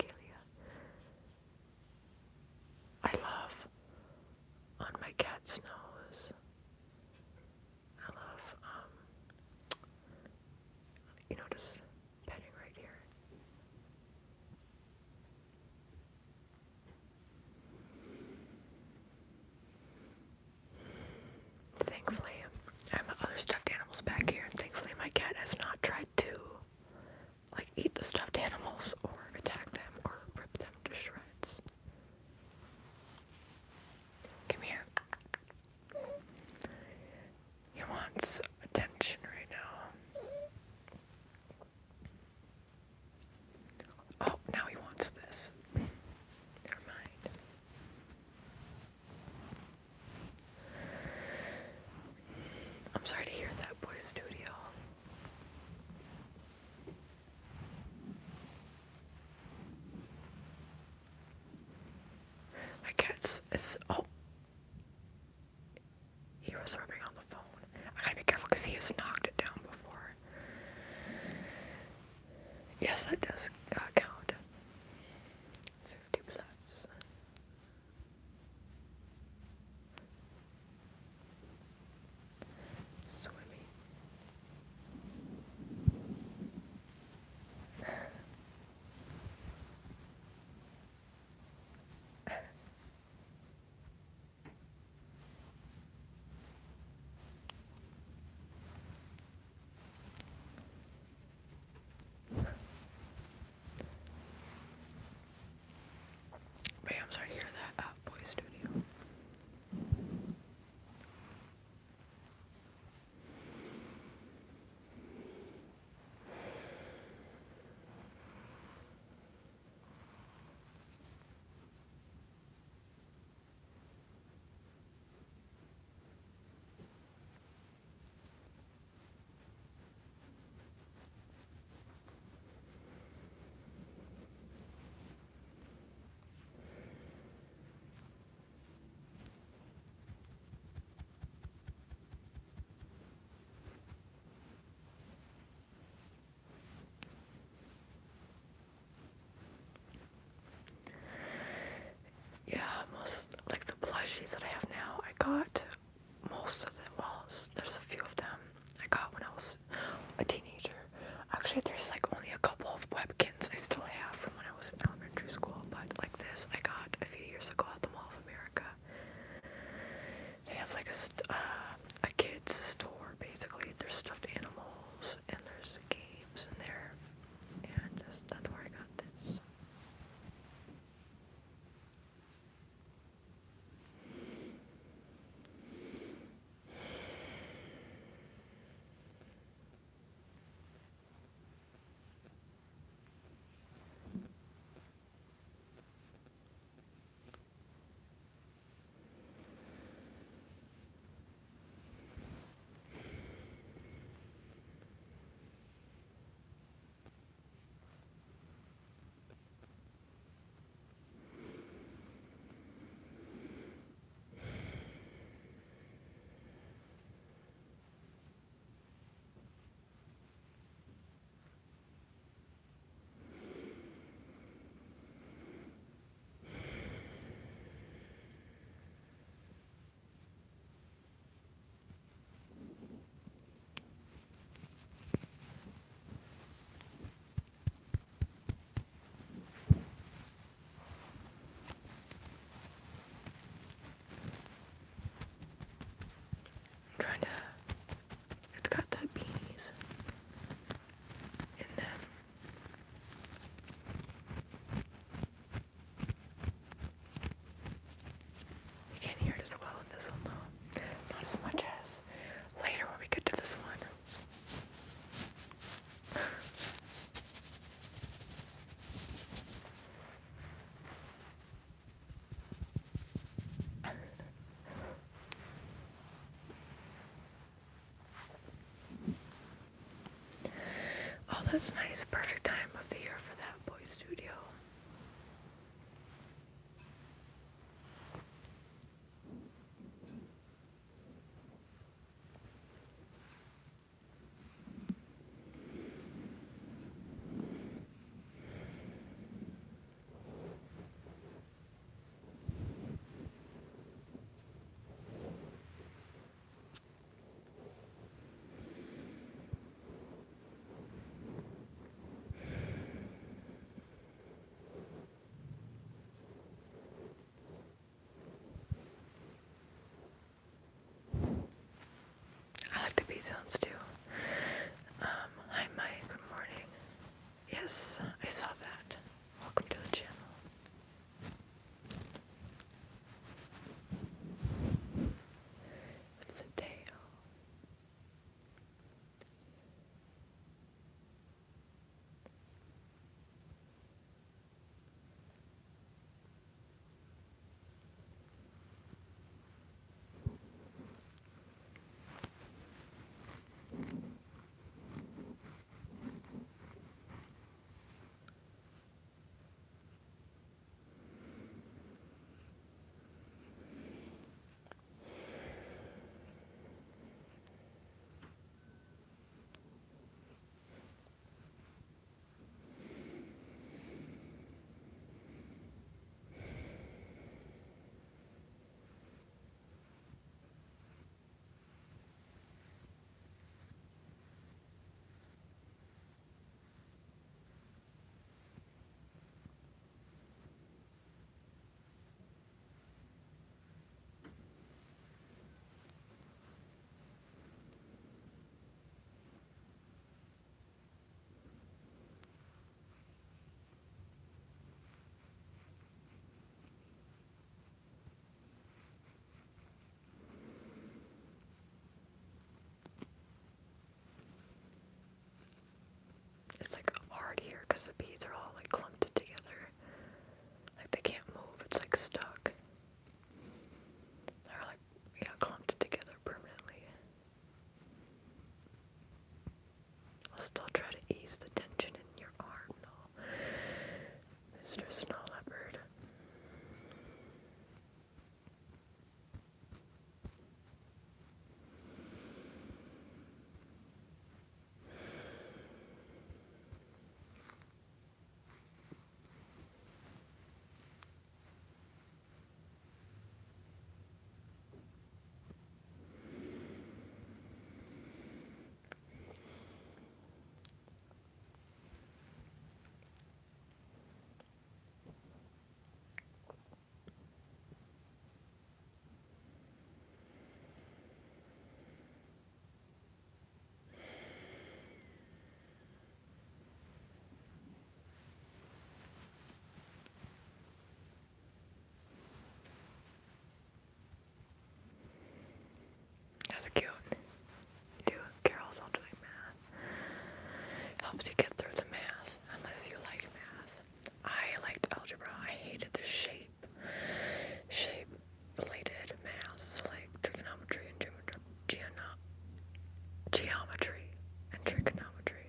𝒂𝒂𝒊𝒂𝒏𝒈. I love on my cat's nose. I love, just petting right here. Thankfully, I have other stuffed animals back here, and thankfully my cat has not tried to, eat the stuffed animals or attack them or rip them to shreds. Come here. He wants attention right now. Oh, now he wants this. Never mind. I'm sorry to hear that, boy studio. My cat's he was rubbing on the phone. I gotta be careful because he has knocked it down before. Yes, that does count. 50 plus. Swimming. Wait, I'm sorry to hear that, boy studio. Yeah, the plushies that I have now, I got most of them. Well, there's a few of them I got when I was a teenager. Actually, there's only a couple of Webkins I still have from when I was in elementary school, but this I got a few years ago at the Mall of America. They have a kids store, basically. There's stuffed animals and there's games in there, and that's where I got this. that's nice. Perfect time of the year for that boy studio. I like the beat sounds too. Hi Mike, good morning. Yes, I saw that. Welcome to the channel. What's the day? It's like hard here because the beads are all like clumped together. Like they can't move, it's like stuck. They're like, yeah, clumped together permanently. I'll still try to ease the tension in your arm though, Mr. Snow Leopard. That's cute. You do Carol's all doing math. Helps you get through the math, unless you like math. I liked algebra. I hated the shape related maths like trigonometry and geometry and trigonometry.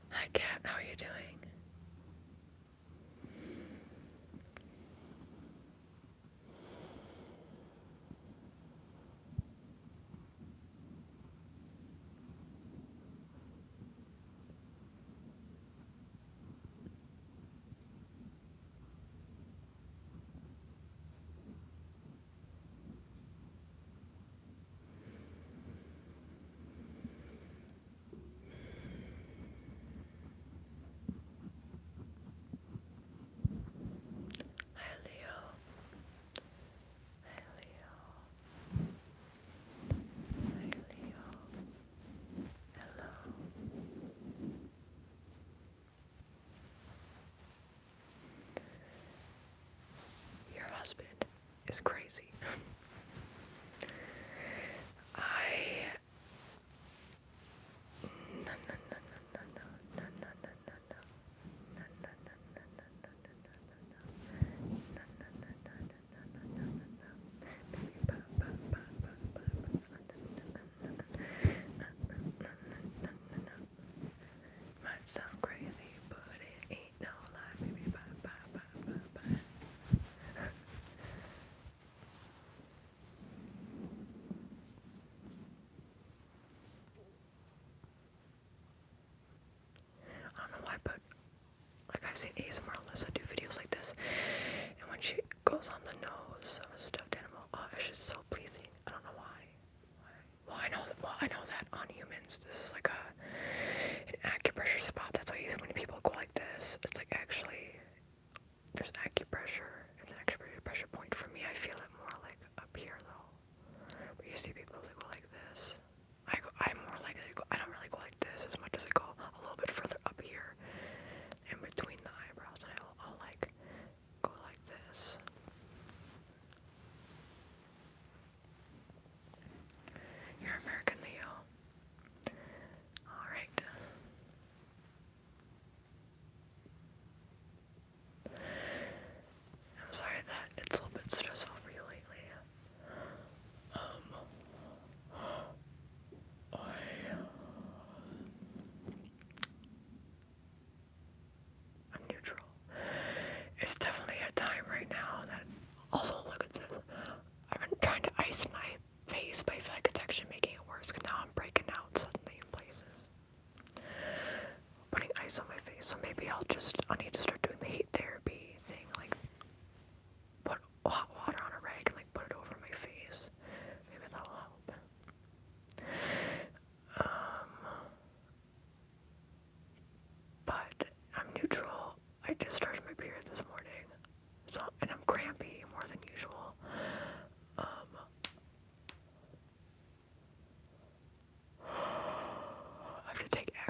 Hi Kat, how are you doing? Hi Leo. Hi Leo. Hi Leo. Hello. Your husband is crazy.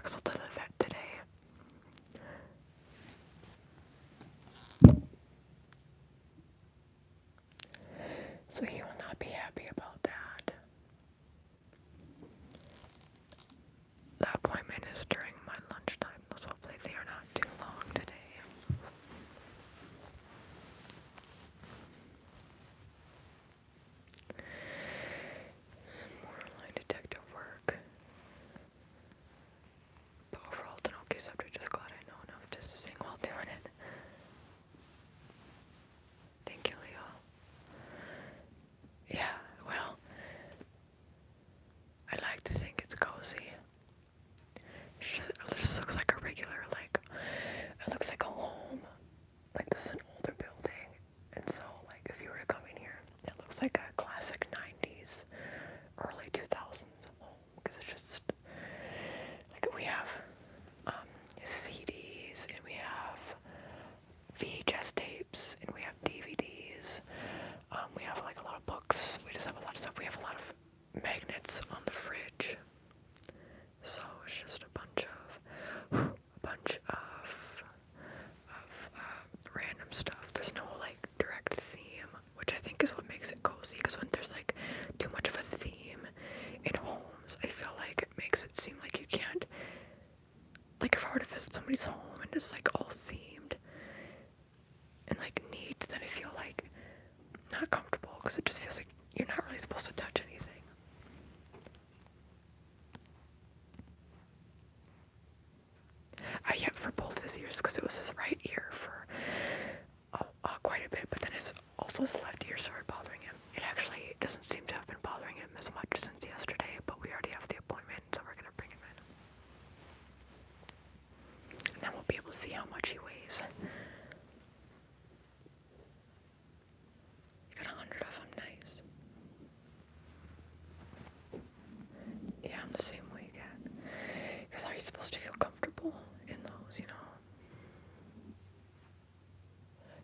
Axel to the vet today. So he will not be happy about that. The appointment is during my lunchtime, so hopefully they are not too long today. More lie detector work. But overall, it's an okay subject, just glad I know enough to sing while doing it. Thank you, Leo. Yeah, well, I like to think it's cozy. It just looks like a regular, like, it looks like a home. Like, this is an older building, and so, like, if you were to come in here, it looks like a classic 90s, early 2000s home, because it's just, like, we have CDs, and we have VHS tapes, and we have DVDs, we have, like, a lot of books, we just have a lot of stuff, we have a lot of magnets on the fridge, so it's just a bunch of random stuff. There's no like direct theme, which I think is what makes it cozy, because when there's like too much of a theme in homes, I feel like it makes it seem like you can't, like if I were to visit somebody's home and it's like all themed and like neat, then I feel like not comfortable, because it just feels like you're not really supposed to touch anything. Yeah, for both his ears, because it was his right ear for quite a bit, but then also his left ear started bothering him. It actually doesn't seem to have been bothering him as much since yesterday, but we already have the appointment, so we're gonna bring him in. And then we'll be able to see how much he weighs. You got 100 of them, nice. Yeah, I'm the same way, Kat. Because are you supposed to feel comfortable in those, you know?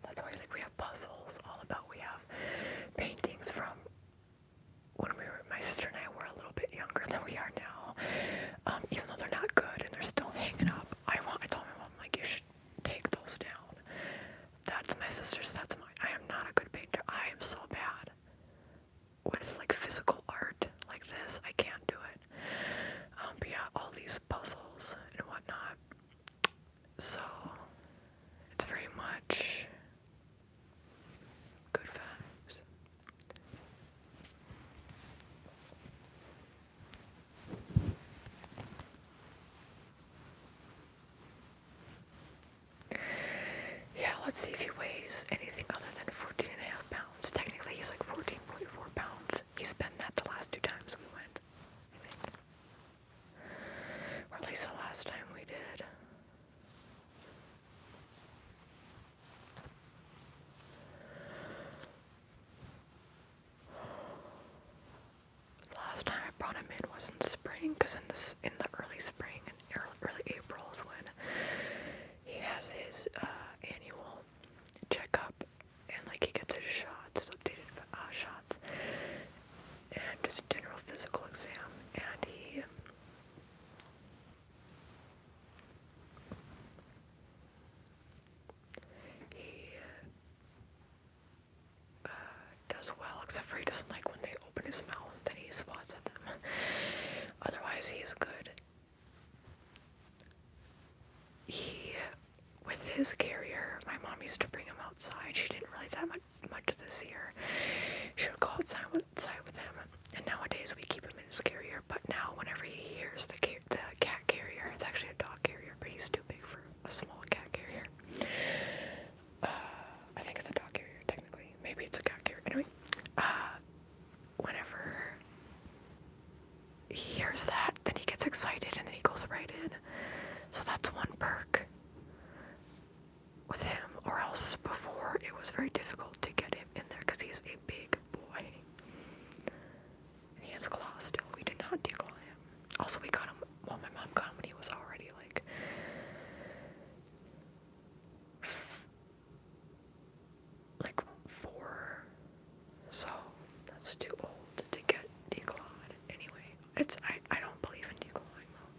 That's why, like, we have puzzles all about, we have paintings from when my sister and I were a little bit younger than we are now. Even though they're not good and they're still hanging up, I told my mom, like, you should take those down. That's my sister's, that's mine. I am not a good painter. I am so bad with, like, physical art like this. I can't do it. But yeah, all these puzzles and whatnot. So, it's very much good vibes. Yeah, let's see if he weighs anything other than 14.5 pounds. Technically, he's like 14.4 pounds. He's been that the last 2 times we went, I think. Or at least the last time we did. Last time I brought him in was in spring, because in the early spring and early April is when he has his annual checkup, and like he gets his shots, updated shots, and just a general physical exam, and he does well, except for he doesn't like when they open his mouth, then he swats at them. Otherwise, he is good. With his carrier, my mom used to bring him outside. She didn't really that much this year. She would go outside with him, and nowadays we keep him in his carrier. But now, whenever he hears the cat carrier, it's actually a dog carrier, but he's too big for a small cat carrier. I think it's a dog carrier, technically. Maybe it's a cat carrier. Anyway, whenever he hears that, then he gets excited, and then he goes right in. So that's one perk with him, or else before it was very difficult to get him in there because he's a big boy. And he has claws still. We did not declaw him. Also, we got him, well, my mom got him when he was already like 4. So that's too old to get declawed. Anyway, I don't believe in declawing though.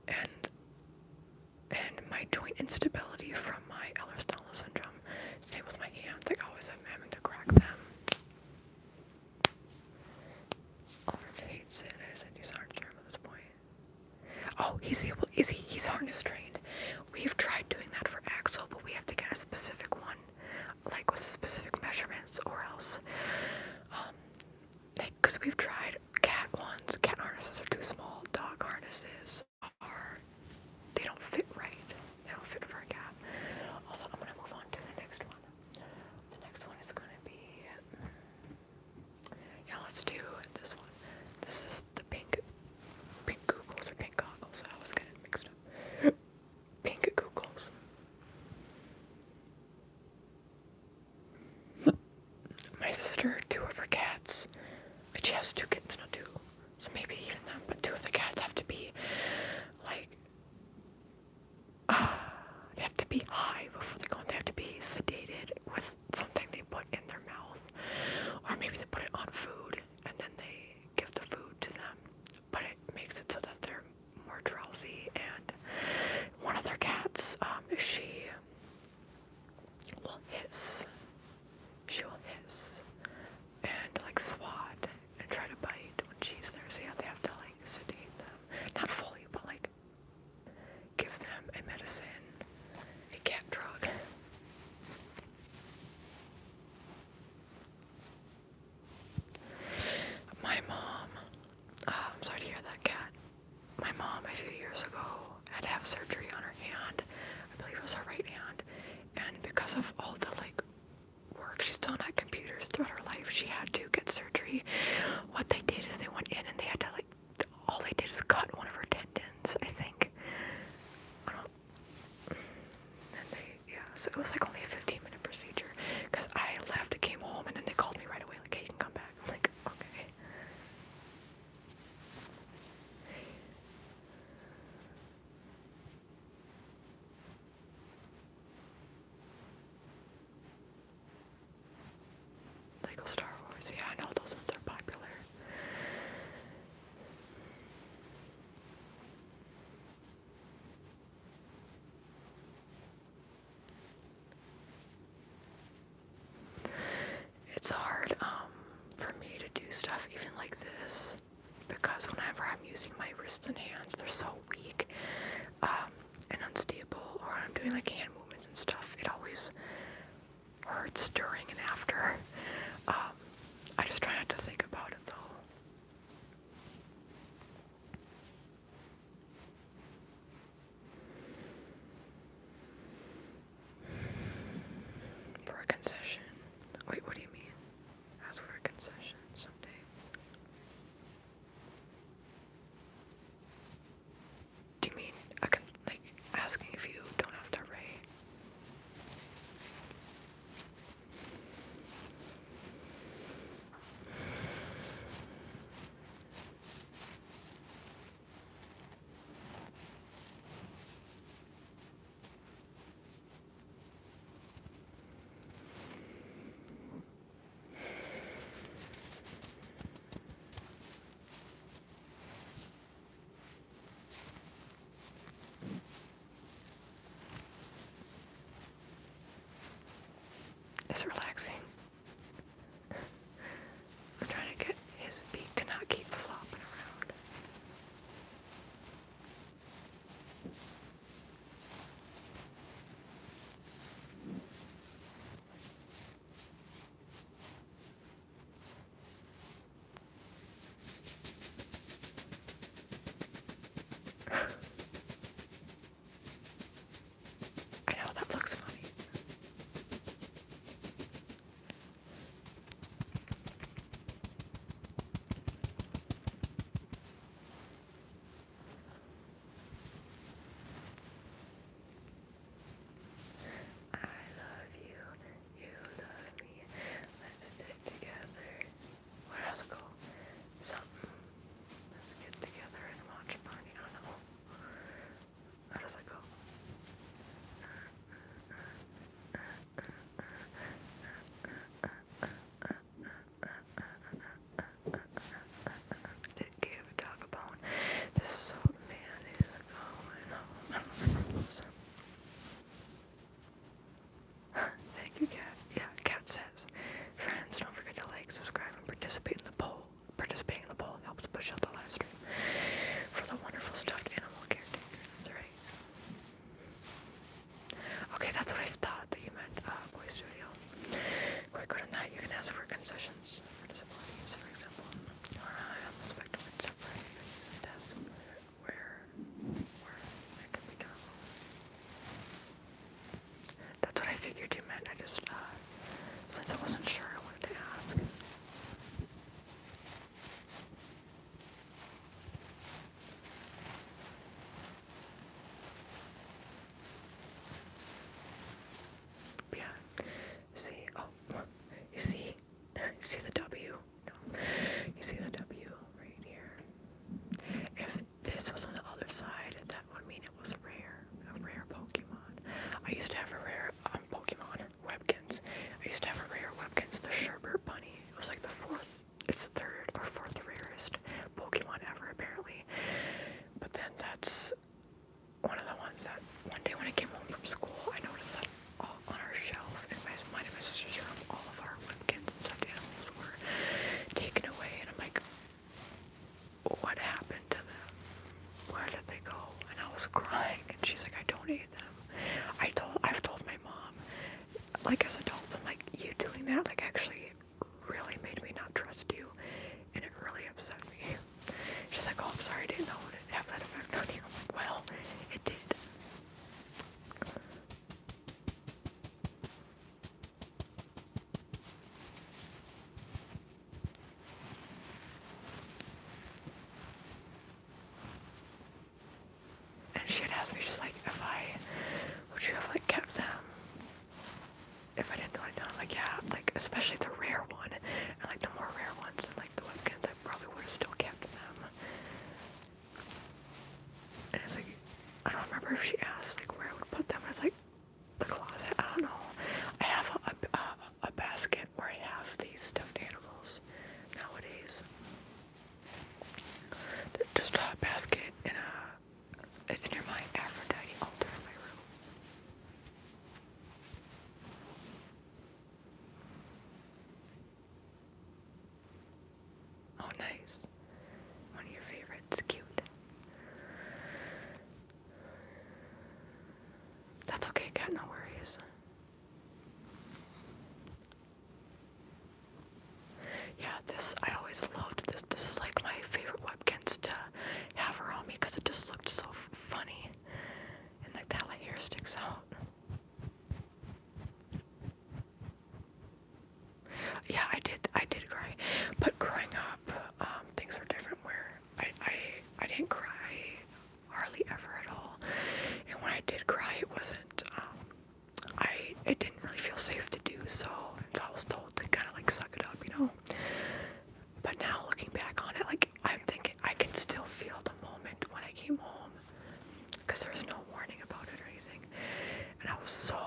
and my joint instability from my Ehlers-Danlos syndrome. Same with my hands, like always I'm having to crack them. Ulrich hates it. I said he's harness trained at this point. Oh, he's harness trained. We've tried doing that for Axel, but we have to get a specific one, like with specific measurements, or else, because we've tried cat ones. Cat harnesses are too small. Dog harnesses they don't fit right. They don't fit for a cat. Also, I'm gonna move on to the next one. The next one is gonna be, let's do this one. This is the pink googles or pink goggles. I always get it mixed up. Pink googles. My sister, 2 of her cats. She has 2 kittens, not 2. So maybe even them, but 2 of the cats have to be like, they have to be high before they go in. They have to be sedated with something they put in their mouth, or maybe they put it on food and then they give the food to them, but it makes it so that they're more drowsy. And one of their cats, she will hiss. She will hiss and like swat and try to bite when she's there. So yeah, they have to like sedate them, not fully, but like give them a medicine, a cat drug. My mom, I'm sorry to hear that, cat. My mom, a few years ago, had to have surgery on her hand. I believe it was her right hand. And because of all the like work she's done at computers throughout her life, she had to get surgery. What they did is they went in and they had to like, all they did is cut one of her tendons, I think. And so it was like only a 15-minute procedure, because I left, came home, and then they called me right away, like, hey, you can come back. I'm like, okay. Lego Star Wars, yeah, I know those ones are popular. It's hard for me to do stuff even like this, because whenever I'm using my wrists and hands, they're so weak and unstable, or I'm doing like hand movements and stuff, it always hurts during and after. I just try not to think about it though. For a concession. Wait, what do you mean? Ask for a concession someday. Do you mean like asking if you don't have to rate? Is it relaxing? I'm trying to get his beak to not keep flopping around. I know, that looks funny. was crying, and she's like, I donated them. I've told my mom, like as adults, I'm like, you doing that like actually really made me not trust you, and it really upset me. She's like, oh, I'm sorry, I didn't know it would have that effect on you. I'm like, well, it did. And she had asked me, she's like, would you have like kept them if I didn't donate them? I'm like, yeah, like especially the rare one, and like the more rare ones, and like the webkins, I probably would have still kept them. And it's like, I don't remember if she asked like where I would put them. It's like the closet. I don't know. I have a basket where I have these stuffed animals nowadays. Just a basket in it's near my Aphrodite altar in my room. Oh, nice. One of your favorites. Cute. That's okay, cat, no worries. Yeah, I always loved this. This is like my favorite webkins to have around me because it just looked so funny. And like that hair sticks out. Yeah, I did cry. But growing up, things were different where I didn't cry hardly ever at all. And when I did cry, it wasn't, it didn't really feel safe to do so. And so I was told to kind of like suck it up, you know? But now looking back on it, like I'm thinking I can still feel the moment when I came home because there was no warning about it or anything. And I was so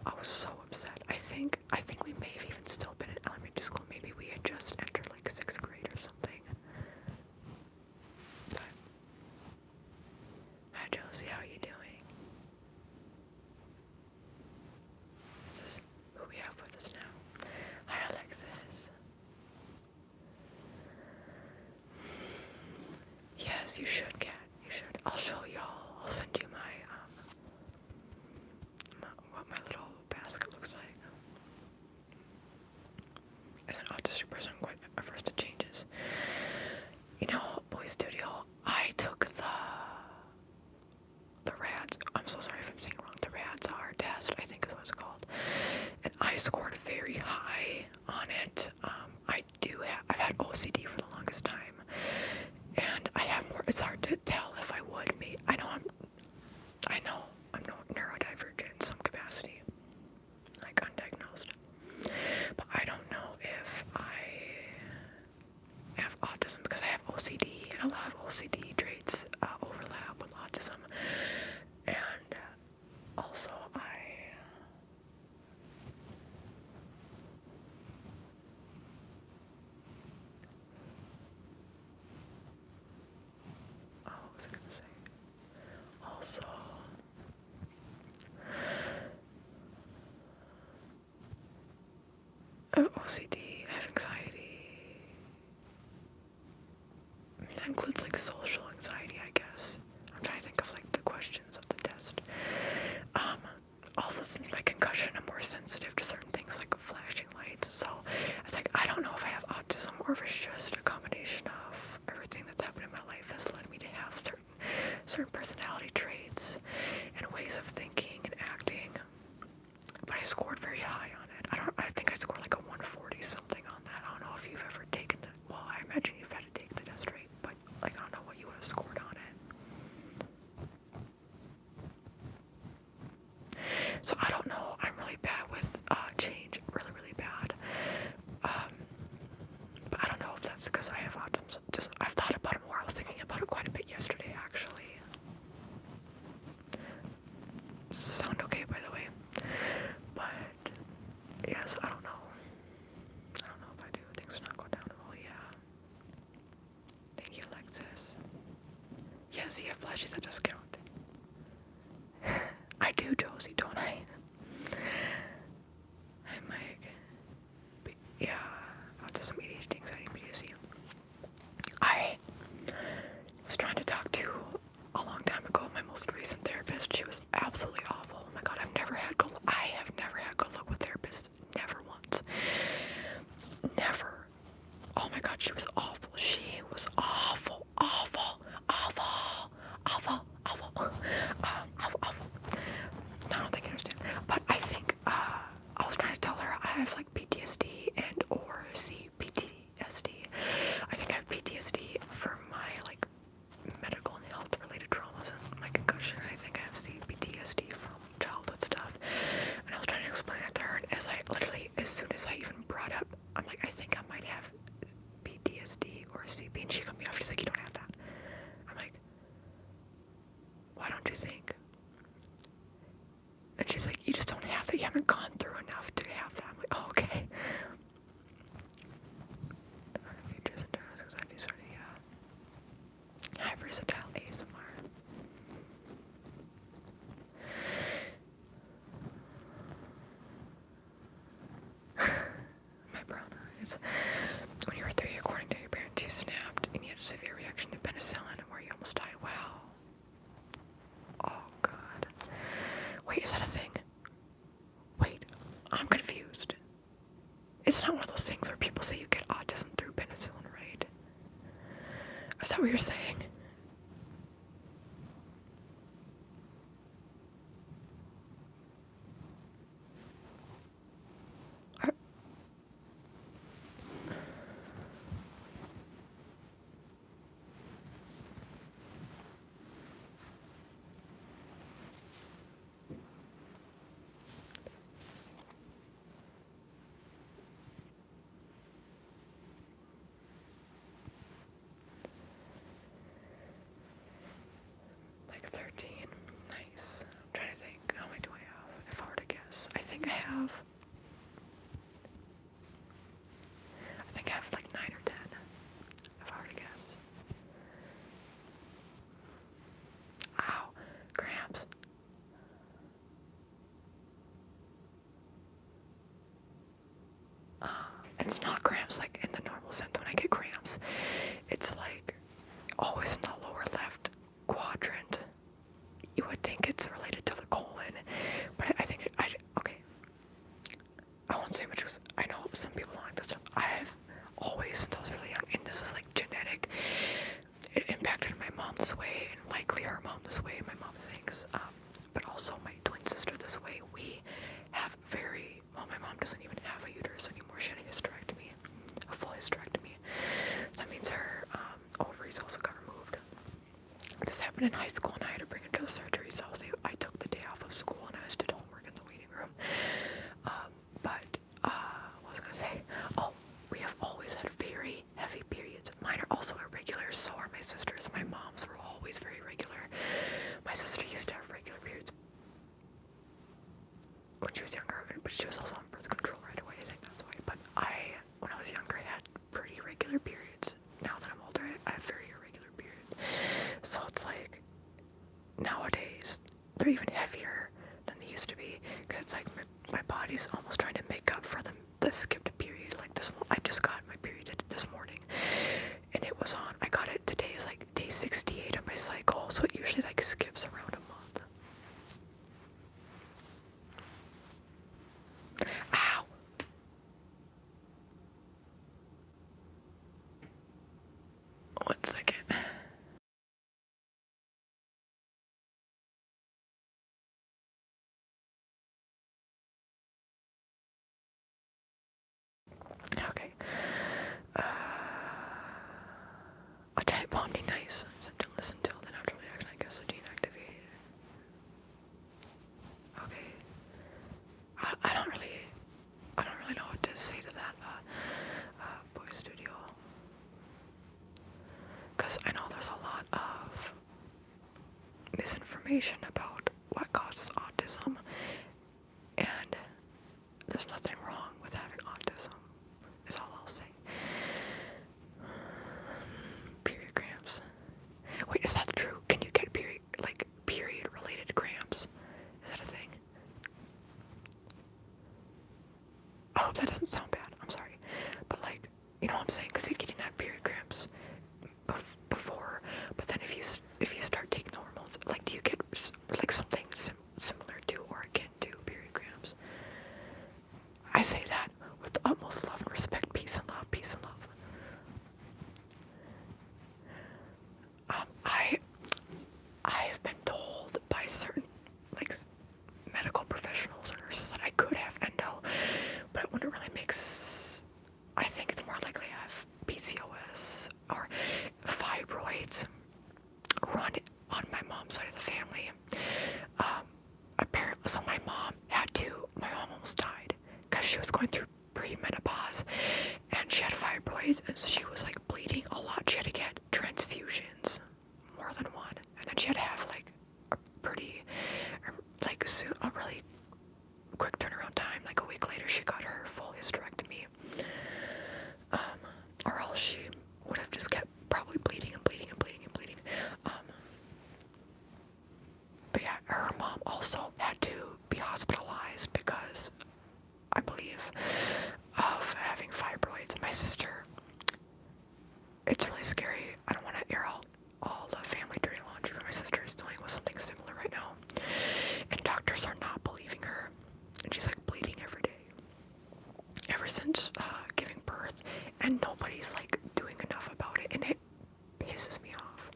upset. I think we may have even still been in elementary school. Maybe we had just entered like 6th grade or something. But, hi Josie, how are you doing? This is who we have with us now. Hi Alexis. Yes, you should, cat. You should. I'll show y'all. I'll send you what my little basket looks like. As an autistic person, I'm quite averse to changes. You know, Boy Studio, I took the RADS. I'm so sorry if I'm saying it wrong. The 𝒂𝒆𝒅 test, I think is what it's called. And I scored very high on it. I've had OCD for the longest time. And I have more, it's hard to tell if I would. I know I'm not neurodivergent in some capacity, like undiagnosed. But I don't know if I have autism because I have OCD, and a lot of OCD traits overlap with autism. And also what was I gonna say? Also, I have OCD, I have anxiety. That includes like social anxiety, I guess. I'm trying to think of like the questions of the test. Also, since my concussion, I'm more sensitive to certain things like flashing lights. So it's like I don't know if I have autism or if it's just a combination of everything that's happened in my life has led me to have certain personality traits and ways of thinking and acting. But I scored very high on it. I think I scored like a 140 something on that. I don't know if you've ever taken that. Well, I imagine you've had to take the test, right? But like I don't know what you would have scored on it. So I don't know. I'm really bad with change. Really, really bad. But I don't know if that's because I have autism. Just I've thought about it more. I was thinking about it quite a bit yesterday, actually. Does this sound okay, by the way? But yes, I don't know. I don't know if I do. Things are not going down well. Yeah. Thank you, Alexis. Yes, you have blushes. That does count. I do, Josie, don't I? Hi, Mike. Yeah, autism, ADHD, anxiety, PTSD. I was trying to talk to a long time ago my most most recent therapist, she was absolutely awful. Oh my god, I have never had good luck with therapists. Never once. Never. Oh my god, she was awful. She was awful. Awful. Awful. Awful. Awful. Awful. Awful. I don't think I understand. But I think, I was trying to tell her I have like PTSD and or 𝒂𝒃TSD. I think I have PTSD for my like medical and health related traumas and my concussion. I think I have 𝒂PTSD from childhood stuff. And I was trying to explain that to her, and as soon as I even brought up, I'm like, I think I might have PTSD or 𝒂P, and she cut me off. She's like, you don't have that. I'm like, why don't you think? And she's like, you just don't have that. You haven't gone through enough to have that. I'm like, oh, okay. Hi, versatile ASMR. My brown eyes. When you were 3, according to your parents, you snapped and you had a severe reaction to penicillin where you almost died. Wow. Oh, God. Wait, is that a thing? Wait, I'm confused. It's not one of those things where people say you get autism through penicillin, right? Is that what you're saying? Like 13. Nice. I'm trying to think. How many do I have? If I were to guess. I think I have like 9 or 10. If I were to guess. Ow. Cramps. It's not cramps like in the normal sense. When I get cramps, it's like always in the lower left quadrant. You would think it's related to the colon, but I think okay. I won't say much because I know some people don't like this stuff. I've always, since I was really young, and this is like genetic, it impacted my mom this way, and likely her mom this way, my mom thinks, but also my twin sister this way. We have my mom doesn't even have a uterus anymore. She had a hysterectomy, a full hysterectomy. So that means her ovaries also got removed. This happened in high school, and I had to bring her to the surgery, so I took the day off of school, and I just did homework in the waiting room. What was I gonna say? Oh, we have always had very heavy periods. Mine are also irregular, so are my sisters. My mom's were always very regular. My sister used to have regular periods when she was younger, but she was also on birth control right away. I think that's why. But when I was younger, I had pretty regular periods. Now that I'm older, I have very irregular periods. So it's like, nowadays, they're even heavier than they used to be, because it's like my body's almost trying to make up for the skipped period. Like I just got my period this morning, and I got it today is like day 68 of my cycle, so it usually like skips around a month. Ow! One second. Okay. A giant bomb be nice. Sent to listen till then after reaction, I guess the gene activated. Okay. I don't really know what to say to that boy studio. Because I know there's a lot of misinformation about what causes autism, and there's nothing wrong with having autism, is all I'll say. Period cramps. Wait, is that true? Can you get period-related cramps? Is that a thing? Oh, that doesn't sound bad. I'm sorry. But like, you know what I'm saying? Because you didn't have period cramps before, but then if you start taking the hormones, like, do you get by certain like medical professionals or nurses that I could have endo, but it wouldn't really make I think it's more likely I have PCOS or fibroids run on my mom's side of the family. Apparently, so my mom almost died because she was going through premenopause and she had fibroids, and so she was like bleeding a lot. She had to get transfusions, more than one, and then she had to have like a really quick turnaround time. Like a week later, she got her full hysterectomy, or else she would have just kept probably bleeding and bleeding and bleeding and bleeding. But yeah, her mom also had to be hospitalized because, I believe, of having fibroids. My sister, it's really scary. I don't want to air out all the family dirty laundry, but my sister is dealing with something similar right now, and doctors are not believing her, and she's like bleeding every day ever since giving birth, and nobody's like doing enough about it, and it pisses me off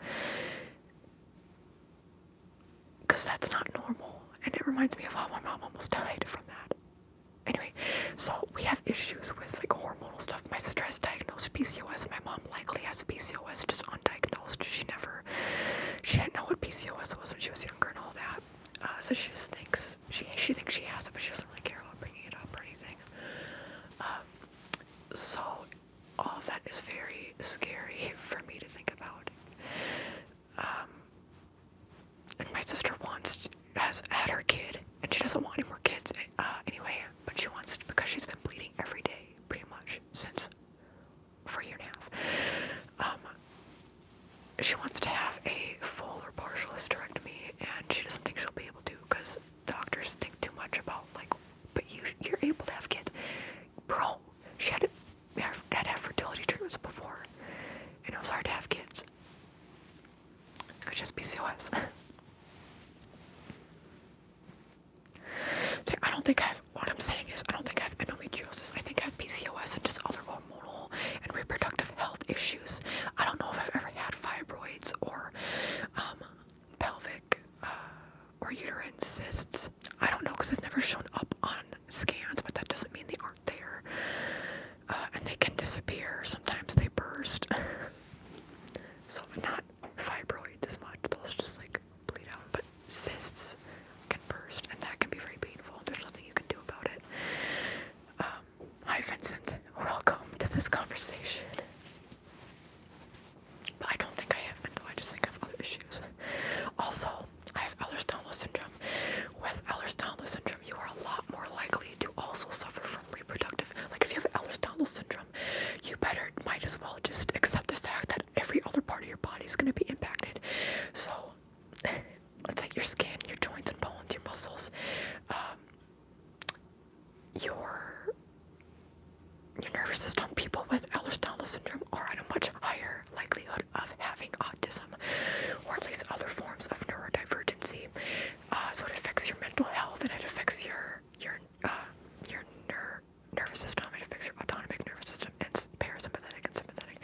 because that's not normal, and it reminds me of how my mom almost died from that. Anyway, so we have issues with like hormonal stuff. My sister has diagnosed PCOS. My mom likely has PCOS, just undiagnosed. She didn't know what PCOS was when she was younger and all that. So she just thinks she thinks she has it, but she doesn't really care about bringing it up or anything. So all of that is very scary for me to think about. And my sister has had her kid, and she doesn't want any more kids anyway, but she wants, because she's been bleeding every day pretty much for a year and a half. She wants to have a full or partial hysterectomy, and she doesn't think she'll be able to because doctors think too much about like, but you're able to have kids. Bro, she had to have fertility treatments before, and it was hard to have kids because she has PCOS. So I don't think what I'm saying is, I don't think I have endometriosis. I think I have PCOS and just other hormonal and reproductive health issues. I don't know if I've ever had fibroids or pelvic or uterine cysts. I don't know because they've never shown up on scans, but that doesn't mean they aren't there. And they can disappear. Sometimes they burst. So not fibroids as much. Those just like bleed out. But cysts can burst, and that can be very painful. There's nothing you can do about it. Hi Vincent, welcome to this conversation. But I don't think I have endo, I just think I have other issues. Also, I have Ehlers-Danlos syndrome. With Ehlers-Danlos syndrome, you are a lot more likely to also suffer from reproductive. Like if you have Ehlers-Danlos syndrome, you might as well just accept the fact that every other part of your body is going to be impacted. So let's say your skin, your joints and bones, your muscles, your nervous system. People with Ehlers-Danlos syndrome are at a much higher likelihood of having autism, or at least other forms of neurodivergency. So it affects your mental health, and it affects your nervous system. It affects your autonomic nervous system, and parasympathetic and sympathetic.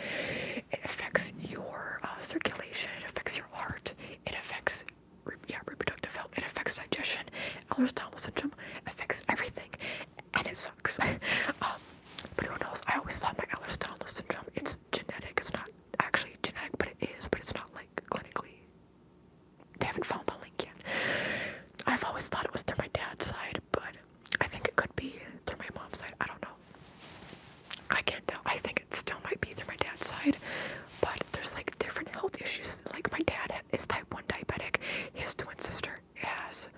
It affects your circulation. It affects your heart. It affects reproductive health. It affects digestion. Ehlers-Danlos syndrome affects everything, and it sucks. But who knows? I always thought my Ehlers-Danlos syndrome, it's genetic. It's not actually genetic, but it is. But it's not like clinically. They haven't found the link yet. I've always thought it was through my dad's side, but I think it could be through my mom's side. I don't know. I can't tell. I think it still might be through my dad's side, but there's like different health issues. Like my dad is type 1 diabetic. His twin sister has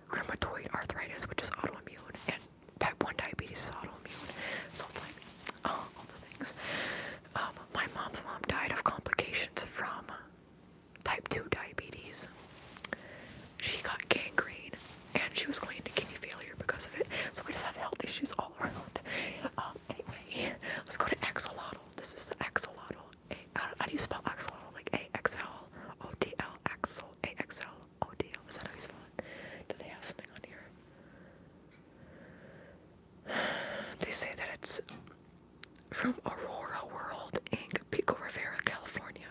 rheumatoid arthritis, which is autoimmune, and type 1 diabetes is autoimmune. So it's like, all the things. My mom's mom died of complications from type 2 diabetes. She got gangrene, and she was going into kidney failure because of it. So we just have health issues all around. Anyway, let's go to axolotl. This is the axolotl. How do you spell axolotl? Like A-X-L-O-D-L, axol, A-X-L-O-D-L. Is that how you spell it? Do they have something on here? They say that it's from Aurora World Inc., Pico Rivera, California.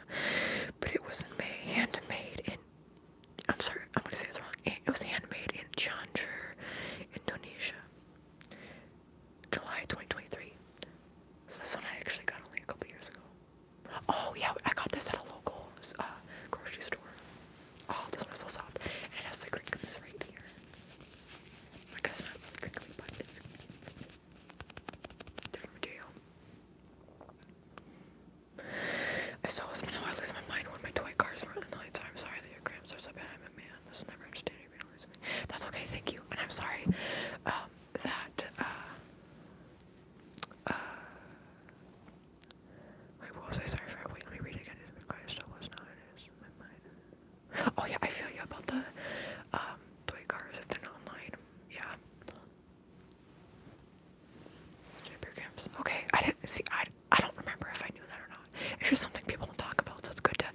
But it was handmade in, I'm sorry, I'm going to say this wrong. That's okay, thank you. And I'm sorry that wait, what was I sorry for? Wait, let me read it again. It's quite still was not it is my mind. Oh yeah, I feel you about the toy cars if they're not online. Yeah. Okay, I didn't see. I don't remember if I knew that or not. It's just something people don't talk about, so it's good to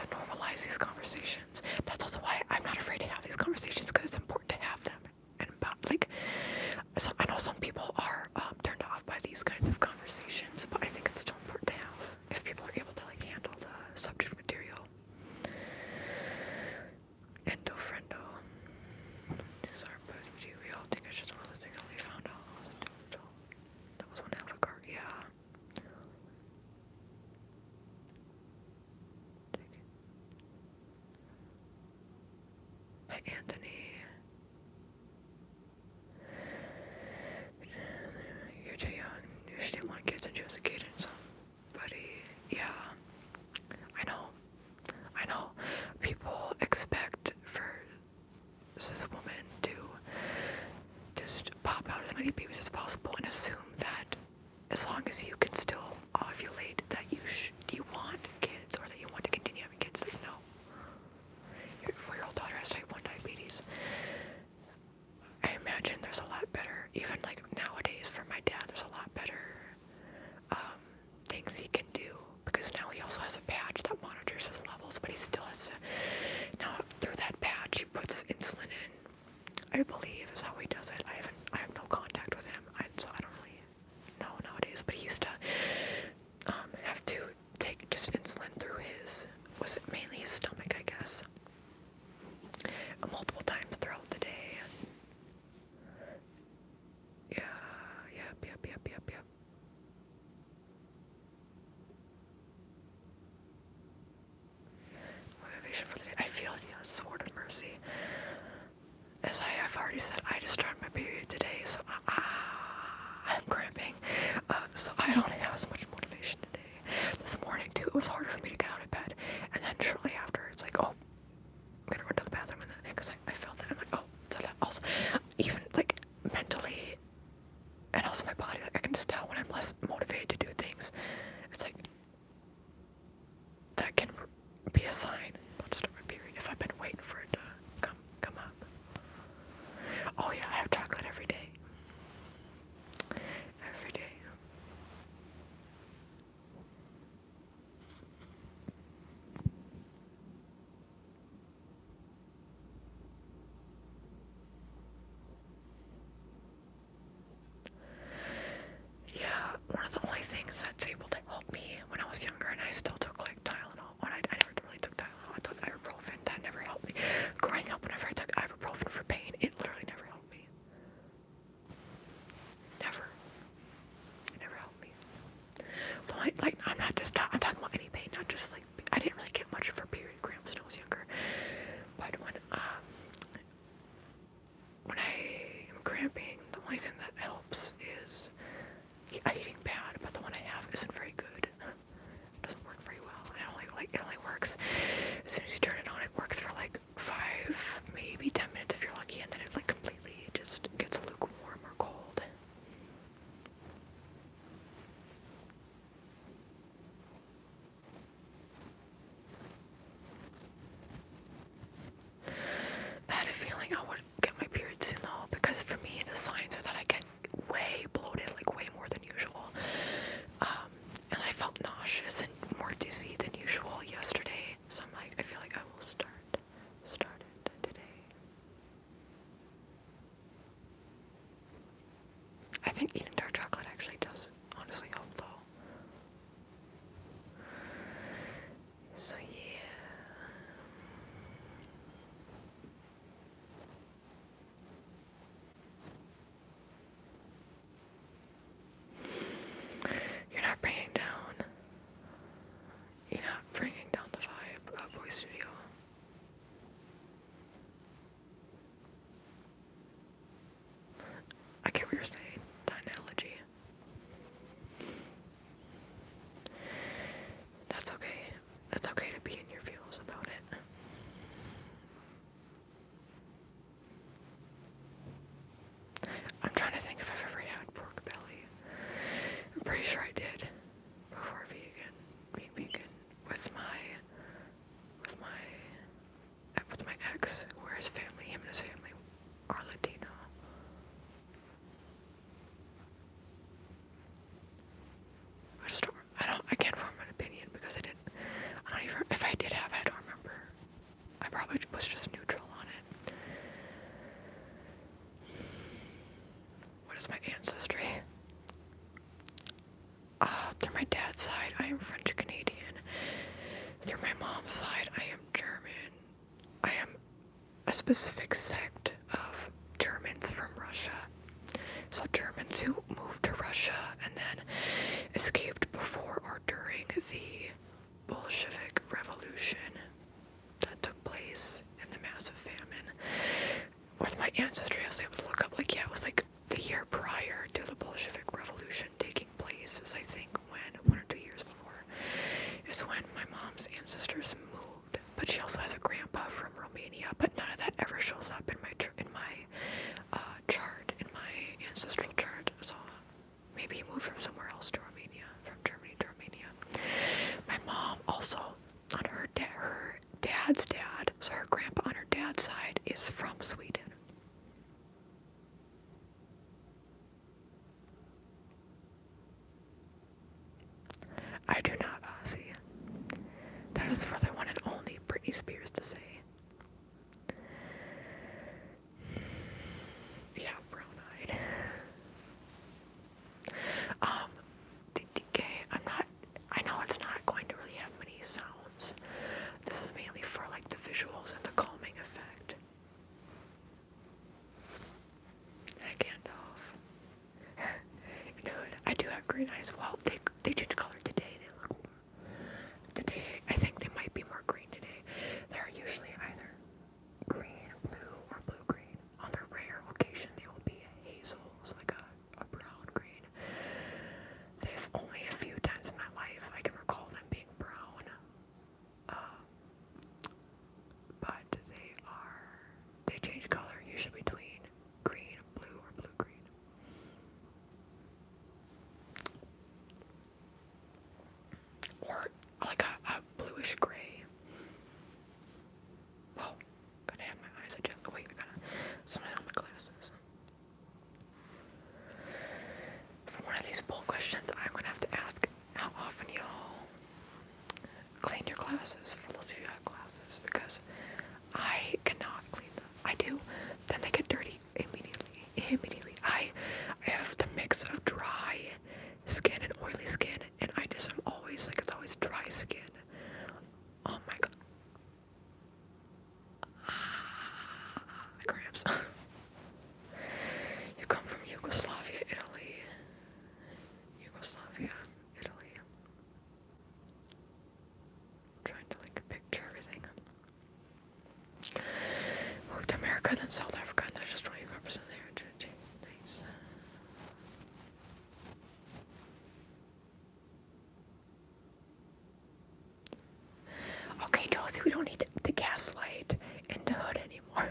normalize these conversations. That's also why I'm not afraid to have these conversations, because it's important to have them. And about, like, so I know some people are turned off by these kinds of conversations, but I think it's still important to have if people are able to like handle the subject material. Endo friendo. We all think it's just one of those things that we found out. That was one hell of a card, yeah. Hi, Anthony. You're too young. You didn't want kids and she was a kid and somebody. Yeah. I know. People expect for cis women to just pop out as many babies as possible and assume that as long as you can still ovulate that you want kids, or that you want to continue having kids. Like, no. Your 4-year-old daughter has type 1 diabetes. I imagine there's a lot better, even like nowadays for my dad, there's a lot better things he can do, because now he also has a patch that monitors his levels, but he still has to, now through that patch he puts his insulin in, I believe is how he does it. I have no contact with him, so I don't really know nowadays, but he used to have to take just insulin through his, was it mainly his stomach, I guess, multiple times throughout the day. Yeah, yep. Motivation for the day. I feel it, yeah, sword of mercy. As I have already said, I just started my period today, so I'm cramping. So I don't have as much motivation today. This morning too, it was harder for me to get out of bed. And then shortly after, it's like, oh, I'm gonna run to the bathroom, and then because I felt it, I'm like, oh, so that also, even like mentally, and also my body, like I can just tell when I'm less motivated to do things. It's like that can be a sign about to start my period if I've been waiting for it to come up. Oh yeah, I have chocolate every day. Every day. Yeah, one of the only things that's able to help me when I was younger, and I still took like Tylenol, when I never really took Tylenol, I took ibuprofen, that never helped me. Growing up, whenever I took ibuprofen for pain, it literally never helped me. Never. It never helped me. So like, I'm talking about any pain, not just like, I didn't really get much for period cramps when I was younger. But when I am cramping, the only thing that helps is eating bad, but the one I have isn't very good. It doesn't work very well. It only works as soon as you turn it on. It works for like 5, maybe 10 minutes if you're lucky, and then it like completely just gets lukewarm or cold. I had a feeling I would get my period soon though, because for me the signs are that I get way bloated, like way more than usual. And I felt nauseous and more dizzy than usual yesterday. So I'm like, I feel like I will start it today. I think eating dark chocolate actually does honestly help though. So yeah. You're not bringing down the vibe of Boy Studio. I get what you're saying, the analogy. That's okay. That's okay to be in your feels about it. specific sect of Germans from Russia. So Germans who moved to Russia and then escaped before or during the Bolshevik Revolution that took place in the massive famine. With my ancestry, I was able to look up, like, yeah, it was like the year prior to the Bolshevik Revolution taking place, is I think when, 1 or 2 years before, is when my mom's ancestors moved. But she also has a grandpa from Romania, but none of that ever shows up in my chart, in my ancestral chart. So maybe he moved from somewhere else to Romania, from Germany to Romania. My mom also, on her dad's dad, so her grandpa on her dad's side is from Sweden. I do not, Ozzy. That is for the one and only Britney Spears to say. Yeah, brown-eyed. DK, I know it's not going to really have many sounds. This is mainly for like the visuals and the calming effect. Gandalf. Dude, I do have green eyes. Well, they changed color today. Today, I think they might be more green today. They're usually either green, blue, or blue-green. On the rare occasion, they will be hazel, so like a brown green. They've only a few times in my life I can recall them being brown. But they change color usually between green, blue, or blue-green. Or like a bluish gray. Whoa, gotta have my eyes adjusted. Wait, I gotta something on my glasses. For one of these poll questions, I'm gonna have to ask how often y'all clean your glasses, for those of you who have glasses, because I cannot clean them. I do, then they get dirty immediately. I have the mix of dry skin and oily skin, and I just am always like, it's always dry skin. Oh my god. Cramps. You come from Yugoslavia, Italy. Trying to like picture everything. Moved to America, then South Africa, and there's just 25% there. Nice. Okay, Josie, we don't need the gaslight in the hood anymore.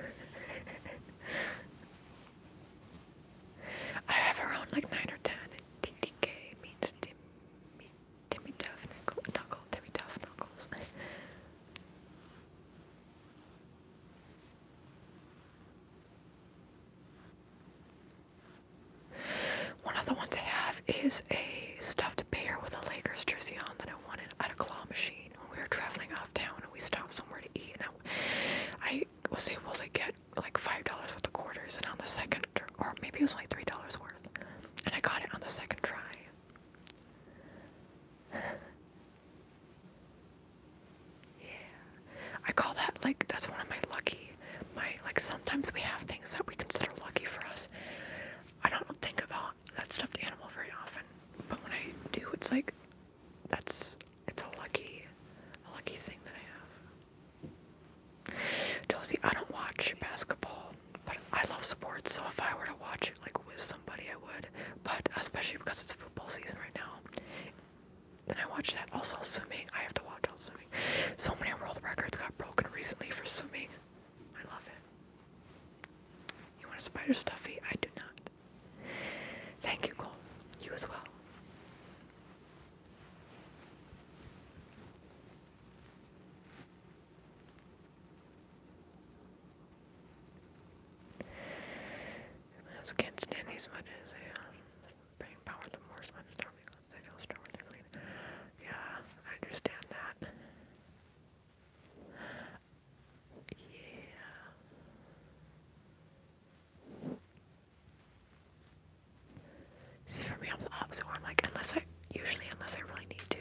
I have around like 9 or 10. TDK means Timmy Duff Knuckles. One of the ones I have is a stuffed bear with a Lakers jersey on that I wanted at a claw machine when we were traveling out of town and we stopped somewhere to eat, and I was able to get like $5 worth of quarters, and on the second, or maybe it was like $3 worth, and I got it on the second try. Yeah, I call that like, that's one of my like sometimes we have things that we consider lucky for us. I don't think about that stuffed animal very often, but when I do, it's like, it's a lucky thing that I have. Josie, I don't watch basketball, but I love sports, so if I were to watch it like with somebody, I would, but especially because it's football season right now, then I watch that. Also swimming, I have to watch all swimming. So many world records got broken recently for swimming. I love it. You want a spider stuffy? I do not. Thank you, Cole. You as well. I can't stand these smudges. Bring power the more smudges are because they don't store when they're clean. Yeah, I understand that. Yeah. See, for me, I'm the opposite where I'm like, unless I really need to,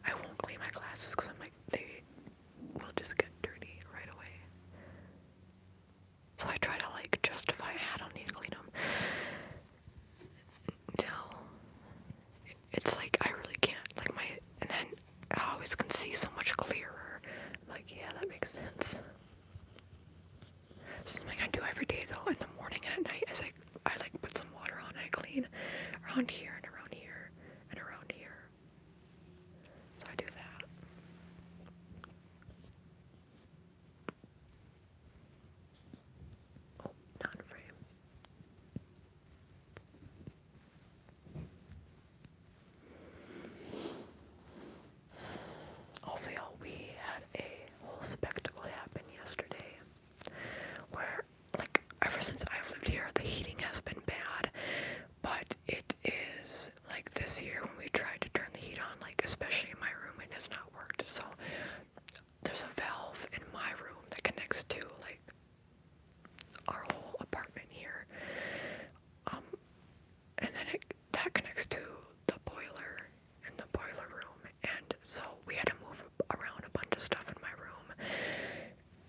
I won't clean my glasses because I'm like, they will just get dirty right away. Something I do every day though, in the morning and at night, is I like put some water on and I clean around here and around here and around here. So I do that. Oh, not in frame. Also, y'all, we had a whole spectacle happen yesterday where, like, ever since I've lived here, the heating has been bad, but it is, like, this year when we tried to turn the heat on, like, especially in my room, it has not worked. So there's a valve in my room that connects to, like, our whole apartment here, and then that connects to the boiler in the boiler room, and so we had to move around a bunch of stuff in my room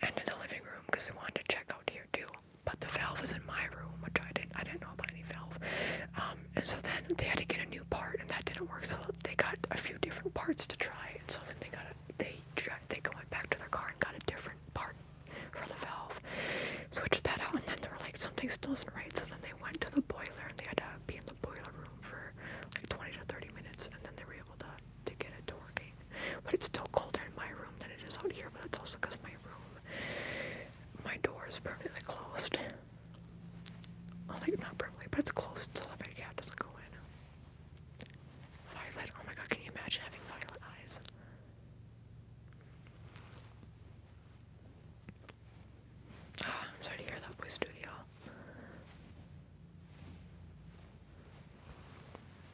and in the living room because we wanted to check out here too. But the valve is in my room, which I didn't know about any valve, and so then they had to get a new part, and that didn't work. So they got a few different parts to try, and so then they went back to their car and got a different part for the valve, switched that out, and then they were like, something still isn't right. So then they went to the boiler and they had to be in the boiler room for like 20 to 30 minutes, and then they were able to get it to working. But it's still colder in my room than it is out here, but it's also because my door is permanently closed. Well, like, not permanently, but it's closed so that my cat doesn't go in. Violet, oh my god, can you imagine having violet eyes? I'm sorry to hear that, boy studio.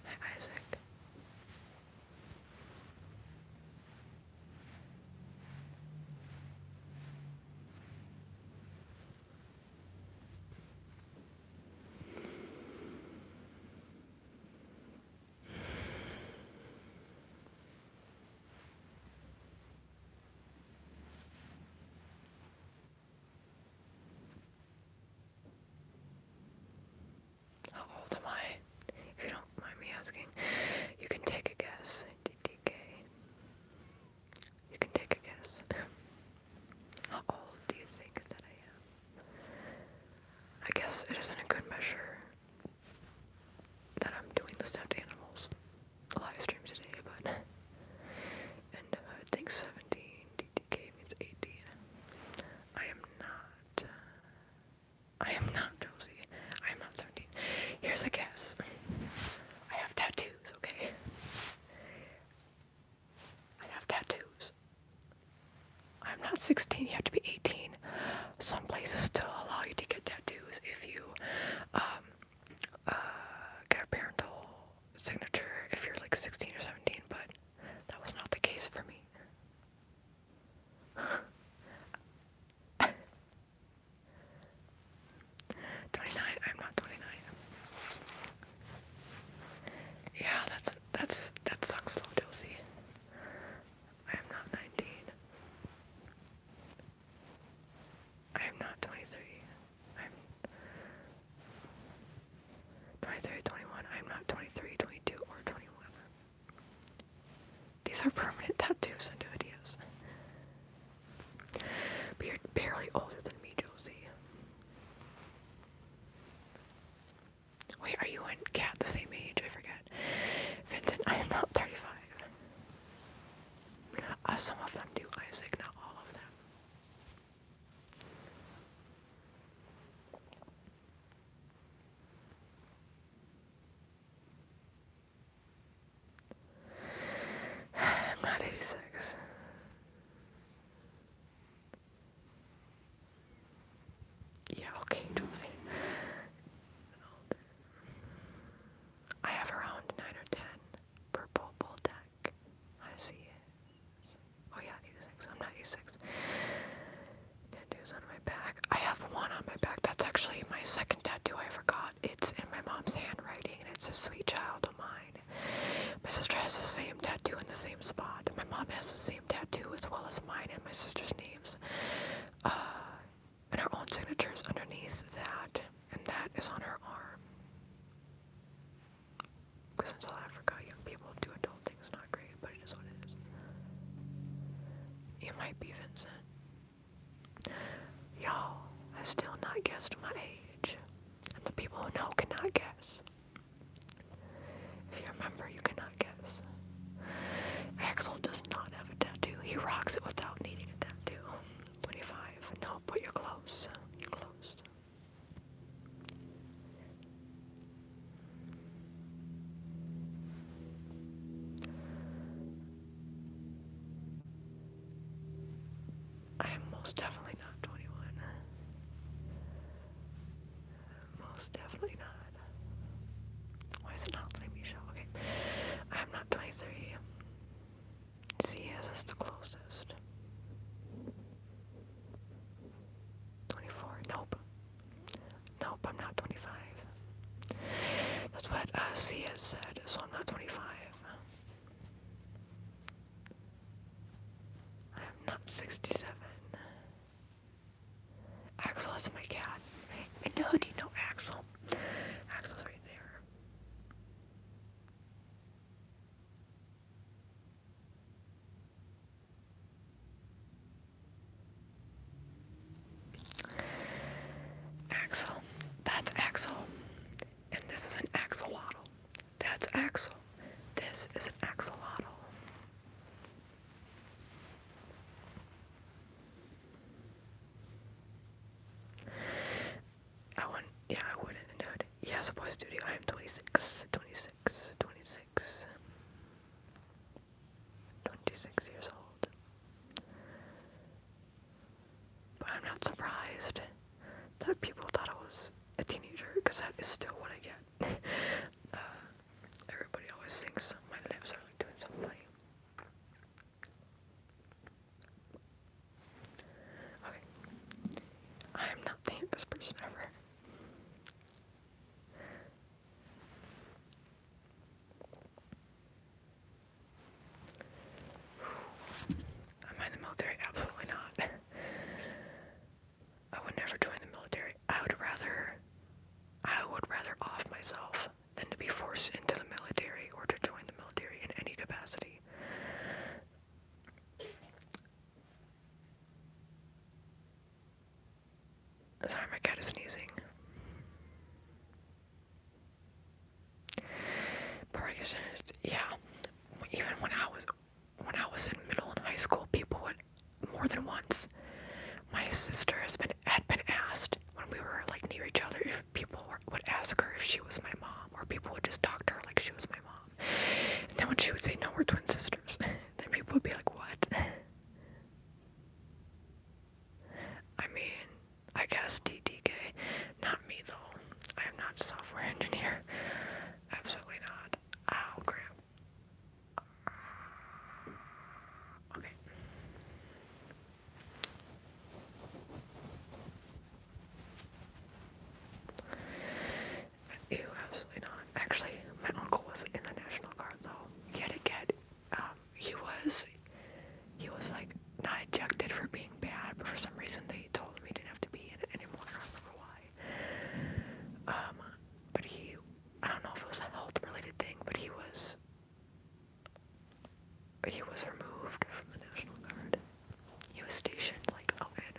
Hi, Isaac. How old am I? If you don't mind me asking, you can take a guess. DK. You can take a guess. How old do you think that I am? I guess it isn't a good measure that I'm doing the stuffed animals live stream today, but and think 17, DDK means 18. I am not Josie. I am not 17. Here's a guess. I have tattoos, okay? I have tattoos. I'm not 16, you have to be 18. Some places still allow you to get tattoos if you get a parental signature if you're like 16 or 17, but that was not the case for me. 29, I'm not 29. Yeah, that sucks though, Josie. I am not 19. I am not 23. I'm 23, 21. I'm not 23, 22, or 21. These are permanent tattoos and videos. But you're barely older than me, Josie. Wait, are you and Kat the same age? I forget. Vincent, I am not 35. Some of them do, Isaac, not all of them. I'm not 86. Yeah, okay, Josie. I have around 9 or 10 purple bull deck. I see it. Oh yeah, 86. I'm not 86. Tattoos on my back. I have one on my back. That's actually my second tattoo I ever got. It's in my mom's handwriting, and it's a sweet child of mine. My sister has the same tattoo in the same spot. My mom has the same tattoo as well as mine and my sister's names. And her own signatures underneath that, and that is on her arm. Because in South Africa, young people do adult things, not great, but it is what it is. You might be Vincent. Y'all, I still Most definitely not 21. Most definitely not. Why is it not letting me show? Okay. I am not 23. CS is the closest. 24. Nope. Nope, I'm not 25. That's what C has said, so I'm not 25. I am not 67. Axel is my cat. I know, do you know Axel? Axel's right there. Axel. That's Axel. And this is an axolotl. That's Axel. This is an axolotl. I wouldn't know it. Yes, boy studio, I am 26 years old. But I'm not surprised that people thought I was a teenager, because that is still what I get. Everybody always thinks my lips are like doing something funny. Okay. I am not the youngest person ever. Am I in the military? Absolutely not. I would never join the military. I would rather off myself than to be forced into the military or to join the military in any capacity. Sorry, my cat is sneezing. But yeah, even when I was in middle and high school, people would, more than once, my sister had been asked when we were like near each other if people would ask her if she was my mom, or people would just talk to her like she was my mom. And then when she would say, no, we're twin sisters, then people would be like, what? I mean, I guess TTK. Not me though. I am not a software engineer. Absolutely not. Oh crap. Okay. Ew, absolutely not. Actually, my uncle was in the National Guard though. He had to get, he was like not ejected for being bad, but for some reason they told him he didn't have to be in it anymore. I don't remember why. But I don't know if it was a health related thing, but he was removed from the National Guard. He was stationed like out in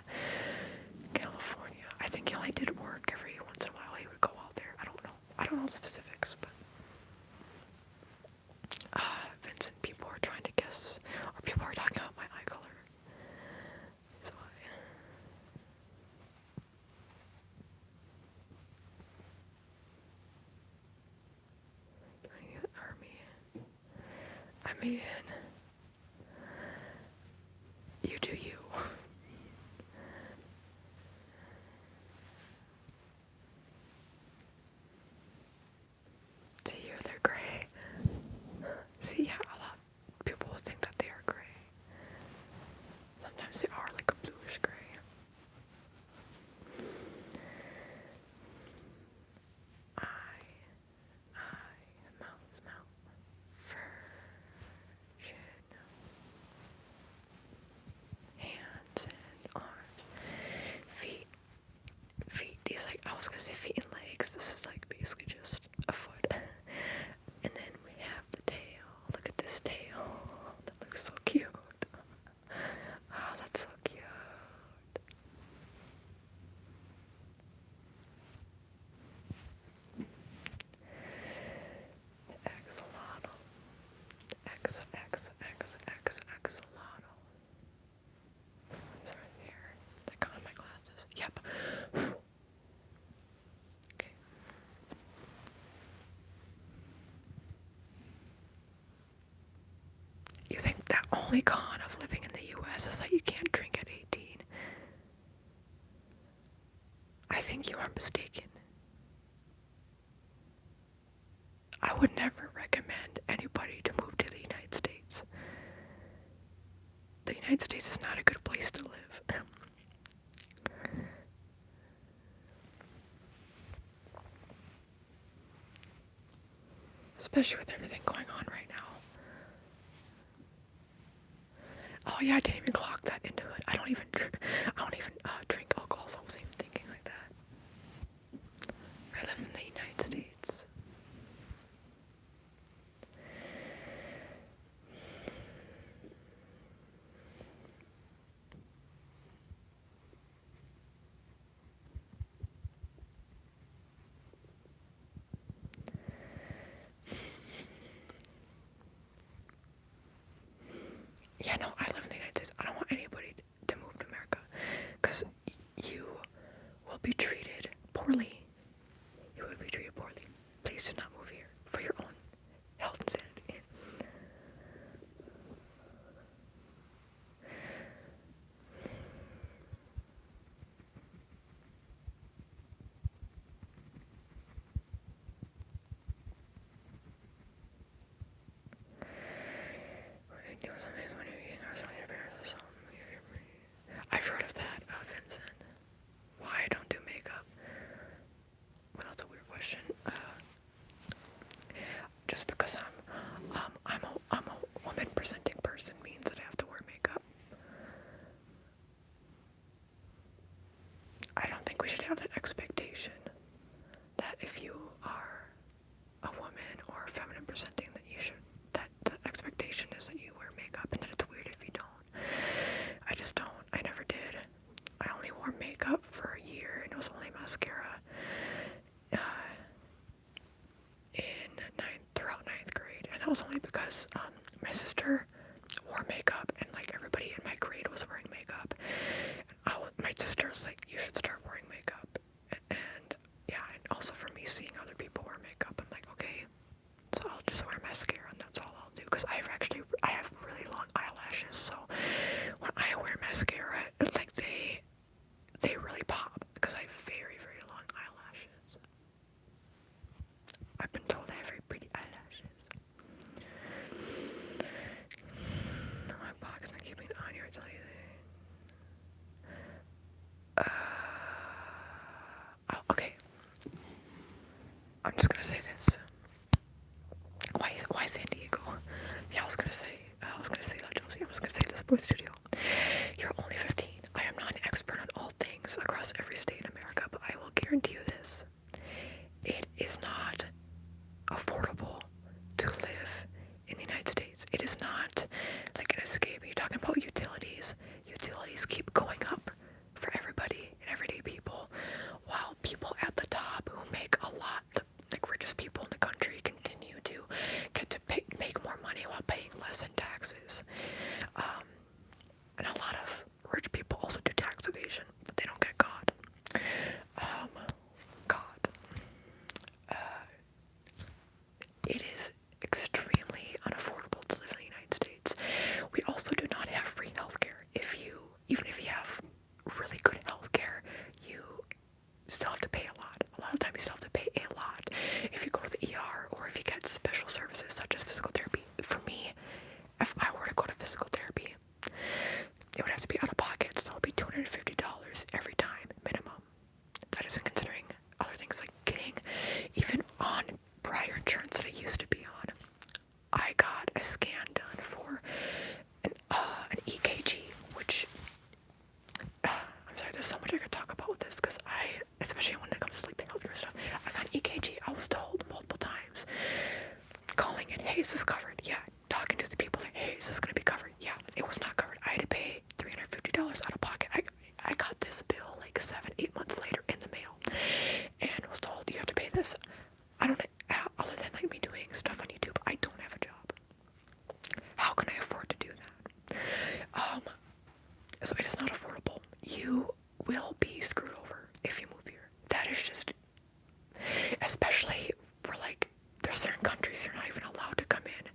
California. I think he only did work every once in a while. He would go out there. I don't know the specifics, but Vincent, people are trying to guess, or people are talking about my eye color. So Army. I mean, you do you. See, they're gray. See, yeah, a lot of people will think that they are gray. Sometimes they are like a bluish gray. Mouth, virgin, hands and arms, feet. These, like, I was gonna say feet and legs. This is like basically just a foot. And then we have the tail. Look at this tail. That looks so cute. Oh, that's so cute. Axolotl. Axolotl. It's right here. Like on my glasses. Yep. Okay. You think the only con of living in the US is that you can't drink at 18? think you are mistaken. I would never recommend anybody to move to the United States. The United States is not a good place to live. Especially with everything going on right now. Oh yeah, I didn't even clock that into it. I don't even drink alcohol, so I wasn't even thinking like that. I live in the United States. Yeah, no, I live in the United States. I don't want anybody to move to America, because you will be treated poorly. You will be treated poorly. Please do not move here for your own health and sanity. I've heard of that, Vincent. Why I don't do makeup? Well, that's a weird question. Just because I'm a woman presenting person means that I have to wear makeup. I don't think we should have that expectation that if you are a woman or feminine presenting that the expectation is that you wear makeup, and that it's weird if you don't. I just don't. I never did. I only wore makeup for a year, and it was only mascara throughout ninth grade, and that was only because my sister wore makeup, and like everybody in my grade was wearing makeup. My sister was like, "You should start wearing makeup," and yeah, and also for me seeing other people wear makeup, I'm like, okay, so I'll just wear mascara, and that's all I'll do, because I have really long eyelashes, so when I wear mascara, like they really pop, because I have very, very long eyelashes. I've been told I have very pretty eyelashes. My pockets are keeping on here, I tell you that. Okay. I'm just gonna say this. Why San Diego? Yeah, I was gonna say La Chelsea. I was gonna say the sports studio. You're only 15. I am not an expert on all things across every state in America, but I will guarantee you this. It is not affordable to live in the United States. It is not like an escape. You're talking about utilities. Utilities keep going up for everybody and everyday people, while people at the top who make a lot, the richest people in the country, continue to get to make more money while paying less in taxes. And a lot of rich people also do tax evasion, but they don't get caught. It is extremely unaffordable to live in the United States. We also do not have free healthcare. Even if you have really good healthcare, you still have to pay a lot. A lot of times you still have to pay a lot if you go to the ER, or if you get special services such as physical therapy. For me, if I were to go to physical therapy, it would have to be out of pocket, so it would be $250 every time, minimum. That isn't considering other things like getting, even on prior insurance that I used to be on, I got a scan done for an EKG, which, I'm sorry, there's so much I could talk about with this, because especially when it comes to like the healthcare stuff, I got an EKG. I was told multiple times, calling it, hey, is this covered? Yeah. Talking to the people, like, hey, is this going to be covered? Yeah. It was not covered. I had to pay $350 out of pocket. I got this bill like 7-8 months later in the mail, and was told, you have to pay this. I don't, other than like me doing stuff on YouTube, I don't have a job. How can I afford to do that? So it is not affordable. You will be screwed over if you move here. That is just, especially for like, there's certain countries you're not even allowed to come in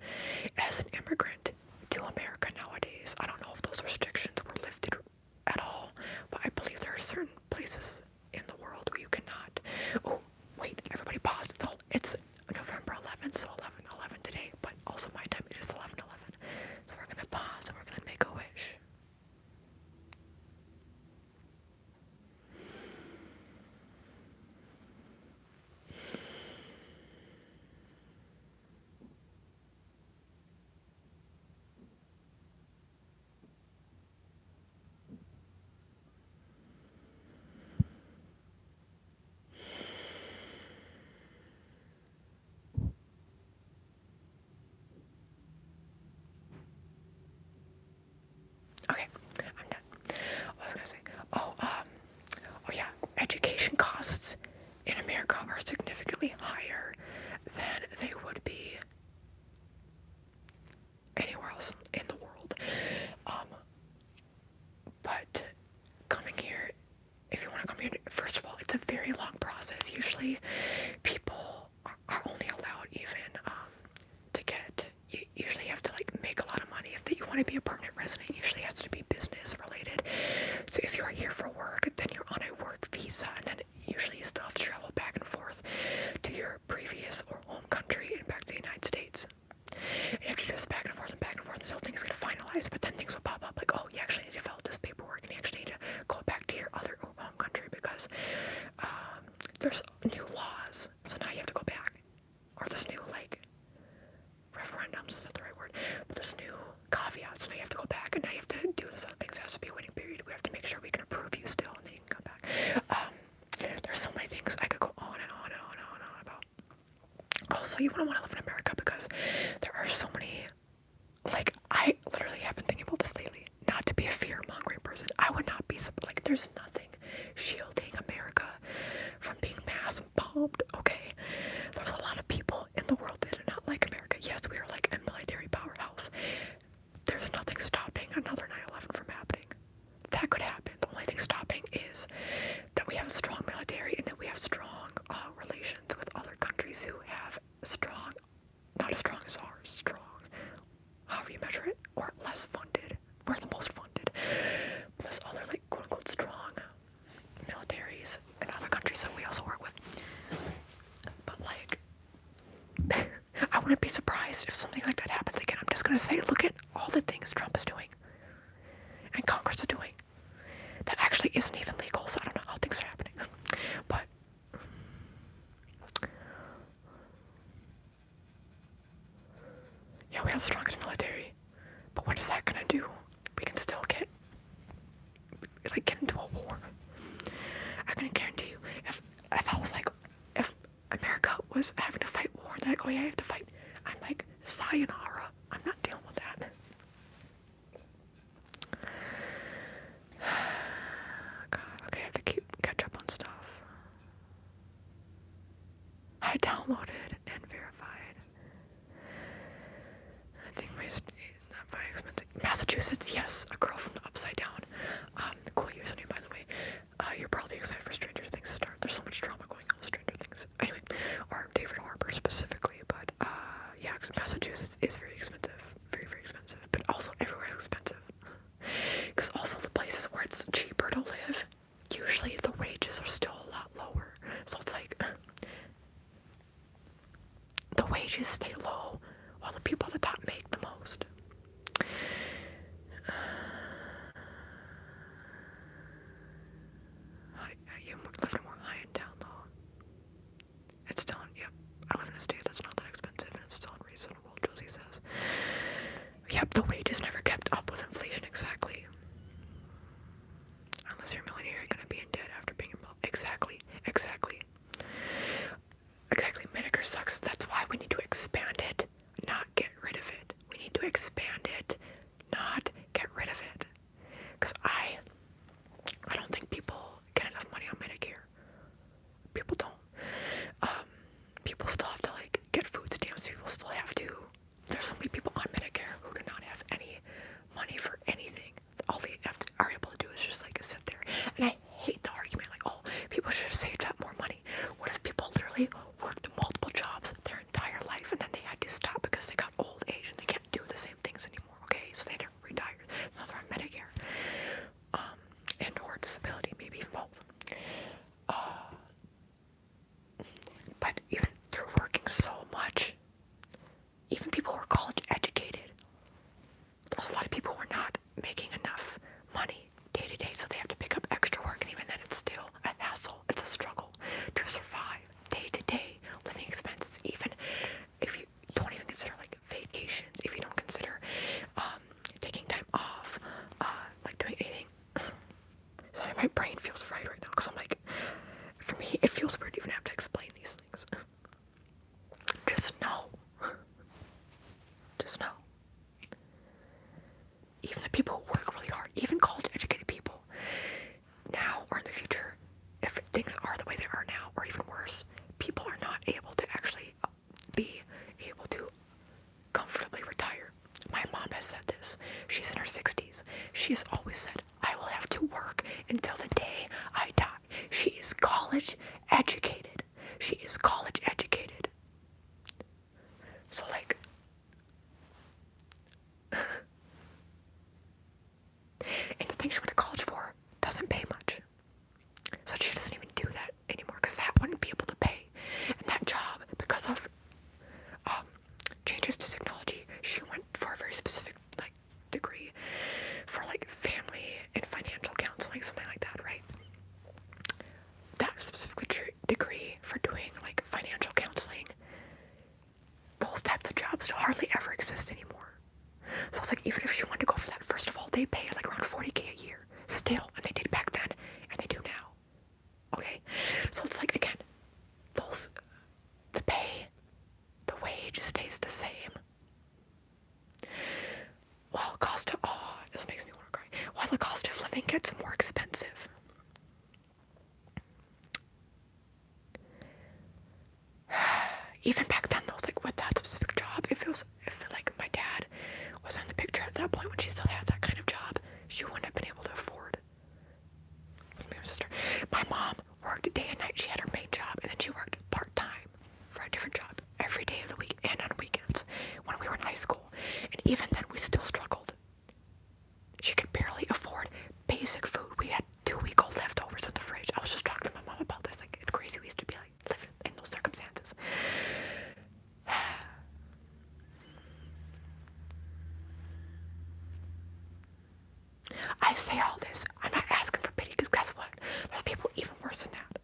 it's a very long process. Usually people are only allowed even to get, you usually have to like make a lot of money. If you want to be a permanent resident, it usually has to be business related. So if you're here for work, then you're on a work visa, and then usually you still have to travel back and forth to your previous or home country and back to the United States. And you have to do this back and forth until things get finalized, but then things will pop up like, oh, you actually need to fill out this paperwork, and you actually need to go back to your other home country because there's new laws, so now you have to go back. Or there's new, like, referendums, is that the right word? But there's new caveats, so now you have to go back, and now you have to do this other things. There has to be a waiting period. We have to make sure we can approve you still, and then you can come back. There's so many things I could go on and on and on and on about. Also, you wouldn't want to live in America because there are so many, like, I literally have been thinking about this lately. Not to be a fear-mongering person, I would not be, like, there's nothing shielding America from being mass bombed, okay? There's a lot of people in the world that do not like America. Yes, we are like a military powerhouse. There's nothing stopping another 9/11 from happening. That could happen. The only thing stopping is that we have a strong military and that we have strong relations with other countries who have strong, not as strong as ours, strong, however you measure it, or less funded. We're the most funded. But there's other, like, quote-unquote strong militaries in other countries that we also work with. But, like, I wouldn't be surprised if something like that happens again. I'm just gonna say, look at all the things Trump is doing and Congress is doing that actually isn't even legal, so I don't know how things are happening. But yeah, we have the strongest military, but what is that gonna do? We can still get into a war. I can guarantee you, if I was like, if America was having to fight war, they're like, oh yeah, you have to fight, I'm like, sayonara, I'm not dealing with that. God, okay, I have to catch up on stuff. I downloaded and verified. I think my state is not very expensive. Massachusetts, yes, a girl from the Upside Down. Cool username, by the way. You're probably excited for Stranger Things to start. There's so much drama going on with Stranger Things. Anyway, or David Harbour specifically, but yeah, Massachusetts is very expensive. Very, very expensive. But also everywhere is expensive. Because also the places where it's cheaper to live, usually the wages are still a lot lower. So it's like the wages stay low while the people at the top make the most. You live in more high and down low. It's still, yep, I live in a state that's not that expensive and it's still unreasonable, Josie says. Yep, the wages never kept up with inflation exactly. Unless you're a millionaire, you're gonna be in debt after being a Exactly. Medicare sucks. That's why we need to expand it, not get rid of it. We need to expand it, not get rid of it. Because I don't think people get enough money on Medicare. People don't. People still have to, like, get food stamps. People still have to. There's so many people on Medicare who do not have any money for anything. All they are able to do is just, like, sit there. And I hate the argument, like, oh, people should have saved up more money. What if people literally worked multiple jobs their entire life and then they had to stop because they got old age and they can't do the same things anymore, okay? So they never retired. So now they're on Medicare. And or disability, maybe even both. But even through working so much, even people who are college educated, there's a lot of people who are not making enough money day to day, so they have to pick up extra work, and even then it's still a hassle. It's a struggle to survive day to day living expenses, even if you don't even consider, like, vacations, if you don't consider taking time off, like doing anything. So my brain feels fried right now because I'm like, for me, it feels weird to even have to explain these things. Just know. Just know. Even the people who work really hard, even college educated people, now or in the future, if things are the way they are now, or even worse, people are not able to actually be able to comfortably retire. My mom has said this. She's in her 60s. She has always said, I will have to work until the day I die. She is college educated. She is college educated. So like, and the thing she went to college for doesn't pay much. So she doesn't even do that anymore because that wouldn't be able to pay. And that job, because of changes to technology, she went for a very specific like degree for like family and financial counseling, something like that, right? That specific degree for doing like financial counseling, those types of jobs hardly ever exist anymore. So it's like, even if she wanted to go for that, first of all, they pay like around $40K a year still, and they did back then, and they do now. Okay, so it's like, again, the pay, the wage stays the same. While this makes me want to cry. While the cost of living gets more expensive. Even back then, though, like with that specific job, if like my dad wasn't in the picture at that point when she still had that kind of job, she wouldn't have been able to afford. My sister, my mom worked day and night. She had her main job, and then she worked part-time for a different job every day of the week and on weekends when we were in high school. And even then, we still struggled. She could barely afford basic food. We had 2-week-old leftovers in the fridge. I was just talking to my mom about this. Like, it's crazy. We used to be like living in those circumstances. I say all this. I'm not asking for pity, because guess what? There's people even worse than that.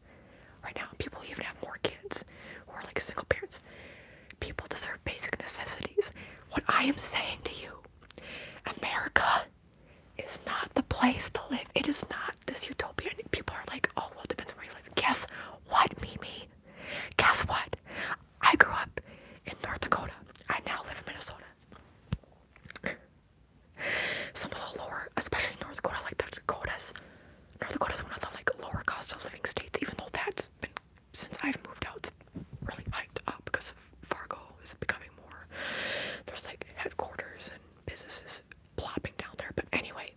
Right now, people even have more kids who are like single parents. People deserve basic necessities. What I am saying to you, America is not the place to live. It is not this utopia. And people are like, oh, well, it depends on where you live. Guess what, Mimi? Guess what? I grew up in North Dakota. I now live in Minnesota. Some of the lower, especially North Dakota, like the Dakotas. North Dakota's one of the like lower cost of living states, even though that's been, since I've moved out, it's really hiked up because Fargo is becoming more. There's like headquarters and businesses plopping down there. But anyway,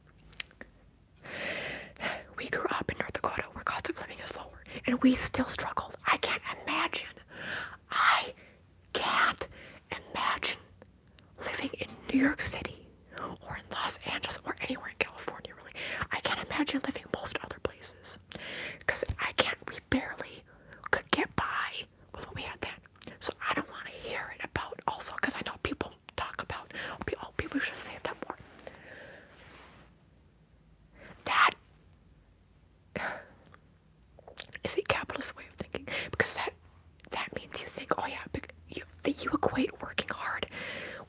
we grew up in North Dakota where cost of living is lower, and we still struggled. I can't imagine living in New York City or in Los Angeles or anywhere in California, really. I can't imagine living most other places, because we barely could get by with what we had then. So I don't want to hear it about, also because I know people talk about, oh, people should save that more. That is a capitalist way of thinking, because that means you think, oh yeah, that you equate working hard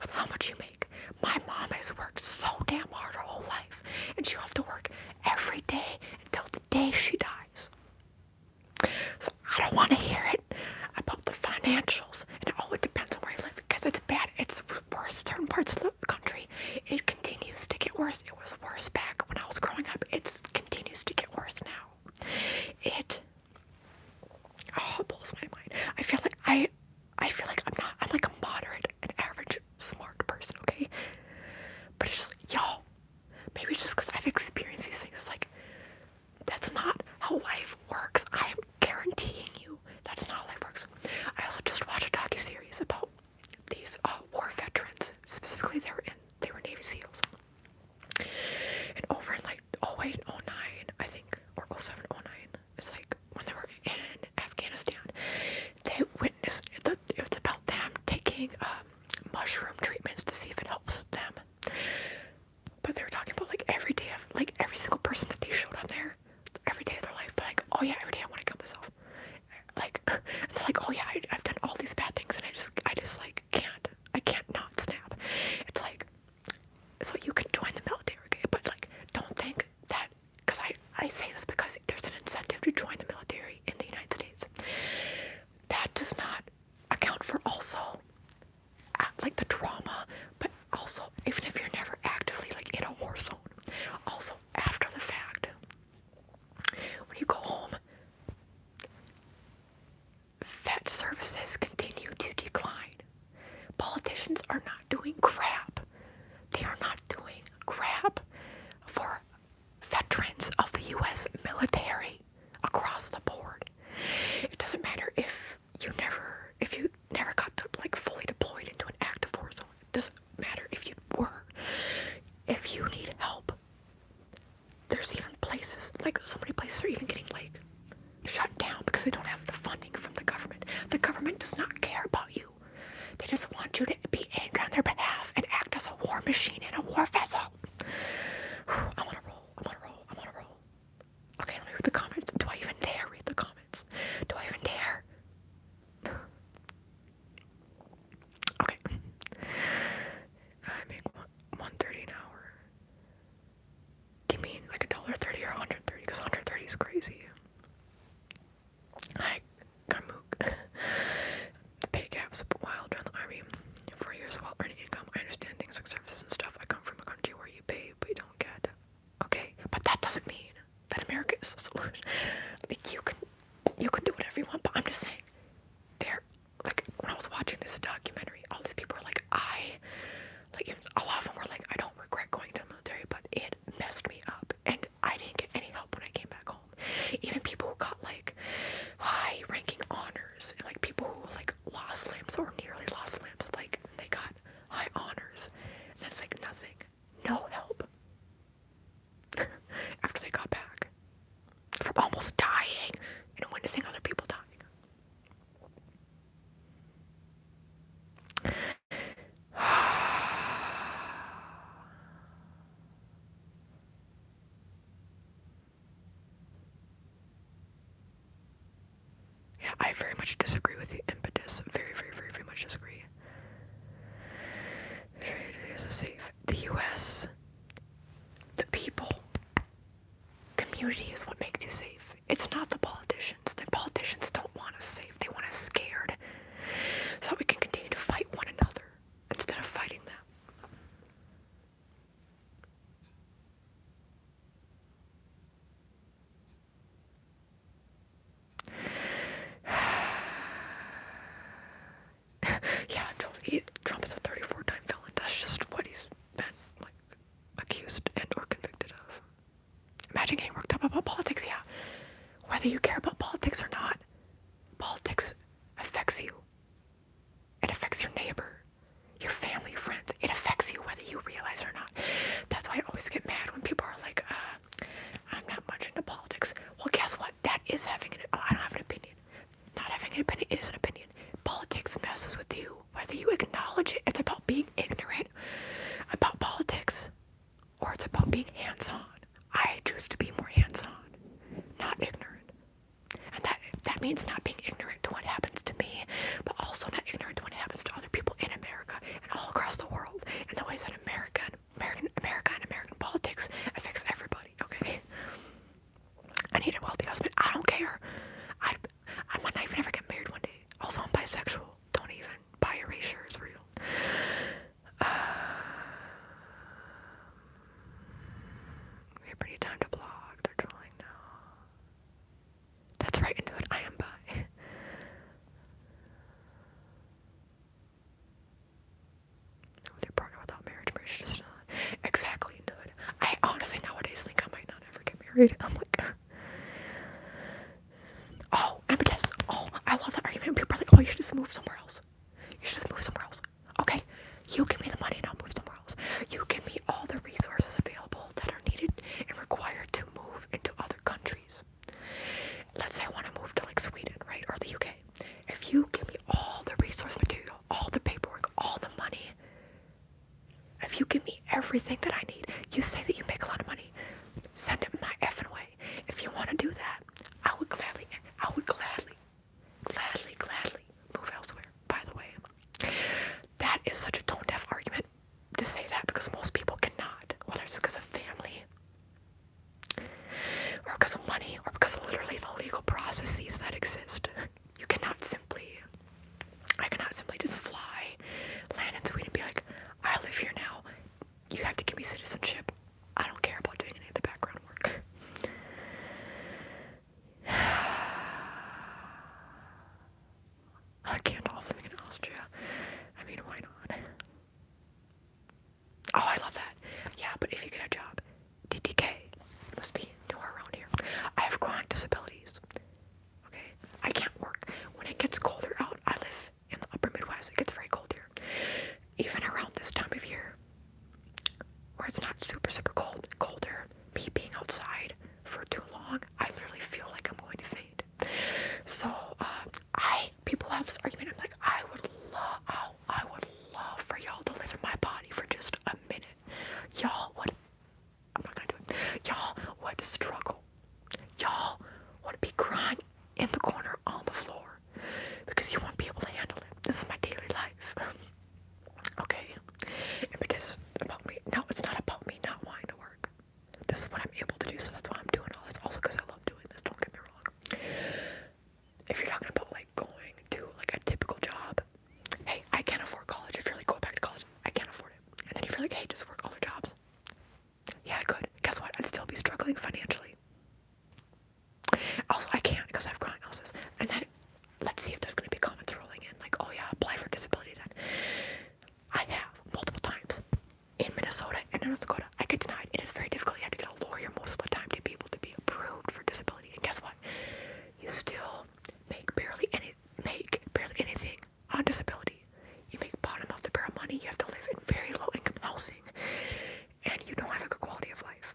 with how much you make. My mom has worked so damn hard her whole life, and she'll have to work every day until the day she dies. So I don't want to hear it about the financials, and it depends on where you live, because it's bad. It's worse certain parts of the country. It continues to get worse. It was worse back when I was growing up. It continues to get worse now. It blows my mind. I feel like I'm like a moderate and average smart person, okay? But it's just like, yo, maybe just because I've experienced these things, it's like, that's not how life works. I am guaranteeing you that's not how life works. I also just watched a docuseries about these war veterans. Specifically, they were Navy SEALs. And over in like 08, 09, I think, or 07, 09, it's like when they were in Afghanistan, they witnessed it's about them taking mushroom treatments to see if it helps them. But they were talking about like every day of like every single person that they showed on there, every day of their life, they're like, oh yeah, every day I want to kill myself. Like, and they're like, oh yeah, I've done all these bad things, and I just like I can't not snap. It's like, so you can join the military, okay? But like, don't think that, because I say this because there's an incentive to join the military in the United States. That does not account for also like the trauma, but also even if you're never actively like in a war zone, also after the fact, when you go home, vet services continue to decline. Politicians are not doing crap. They are not doing crap for veterans of the U.S. military across doesn't matter if you never got like fully deployed into an active war zone. It doesn't matter if you were. If you need help, there's even places, like so many places are even getting like shut down because they don't have the funding from the government. The government does not care about you. They just want you to be angry on their behalf and act as a war machine in a war vessel. I'm on a roll. Okay, let me read the comments. Do I even dare read the comments? Do I even dare? Okay. I make $1.30 an hour. Do you mean like $1.30 or $130? Because $130 is crazy. Hi, 𝒂𝒃𝒄. The pay gaps while during the army. 4 years while earning income. I understand things like services and stuff. I come from a country where you pay but you don't get. Okay, but that doesn't mean that America is the solution. Like you can do whatever you want, but I'm just saying, like when I was watching this documentary, all these people were like, a lot of them were like, I don't regret going to the military, but it messed me up, and I didn't get any help when I came back home. Even people who got like high-ranking honors, and like people who like lost limbs or nearly lost limbs, like they got high honors, and then it's like nothing, no help after they got back from almost dying and witnessing other people dying. Yeah, I very much disagree with the impetus. Very, very, very, very much disagree. It is safe. The US, the people, community is what makes you safe. It's not the politicians. The politicians don't want us safe. They want us scared so we can continue to fight one another instead of fighting them. Yeah, Trump is a 34-time felon. That's just what he's been like accused and or convicted of. Imagine getting worked up about politics. Yeah, whether you care about politics or not, politics affects you. It affects your neighbor, your family, your friends. It affects you whether you realize it or not. That's why I always get mad when people are like, I'm not much into politics. Well, guess what? That is having I don't have an opinion. Not having an opinion is an opinion. Politics messes with you, whether you acknowledge it. It's about being ignorant about politics, or it's about being hands-on. I choose to be more hands-on, not ignorant. And that means not being ignorant to what happens to me, but also not ignorant to what happens to other people in America and all across the world, and the ways that America and American politics affects everybody, okay? I need a wealthy husband. I don't care. I might not even ever get married one day. Also, I'm bisexual. Don't even. Bi erasure is real. We have pretty time to blog. They're trolling now. That's right into it. I am bi. With your partner without marriage just exactly into it. I honestly nowadays think I might not ever get married. I'm like, oh, impetus. Oh, I love that argument. People are like, oh, you should just move somewhere else. You should just move somewhere else. Okay, you give me the money and I'll move somewhere else. You give me all the resources available that are needed and required to move into other countries. Let's say I want to move to like Sweden, right, or the UK. If you give me all the resource material, all the paperwork, all the money, if you give me everything that I need, you say that you make a lot of money, send it my effing way. If you want to do that, I would gladly move elsewhere. By the way, that is such a tone-deaf argument to say that, because most people cannot, whether it's because of family or because of money or because of literally the legal processes that exist. I cannot simply just fly, land in Sweden and be like, I live here now, you have to give me citizenship. People have this argument. I'm like, I would love for y'all to live in my body for just a minute. Y'all would, I'm not gonna do it. Y'all would struggle. Y'all would be crying in the corner on the floor because you won't be able to handle it. This is my daily life. Okay? And because it's about me. No, it's not about me not wanting to work. This is what I'm able to do, so that's why I'm doing all this. Also because I love doing this, don't get me wrong. If you're talking about like going to like a typical job, hey, I can't afford college. If you're like going back to college, I can't afford it. And then if you're like, hey, just work other jobs. Yeah, I could. Guess what? I'd still be struggling financially. Also, I can't because I have chronic illnesses. And then let's see if there's going to be comments rolling in like, oh yeah, apply for disability then. I have multiple times in Minnesota and in North Dakota. I get denied. It is very difficult. You have to get a lawyer most of the time to be able to be approved for disability. And guess what? You still make barely anything on disability. You make bottom of the barrel money. You have to live in very low income housing, and you don't have a good quality of life.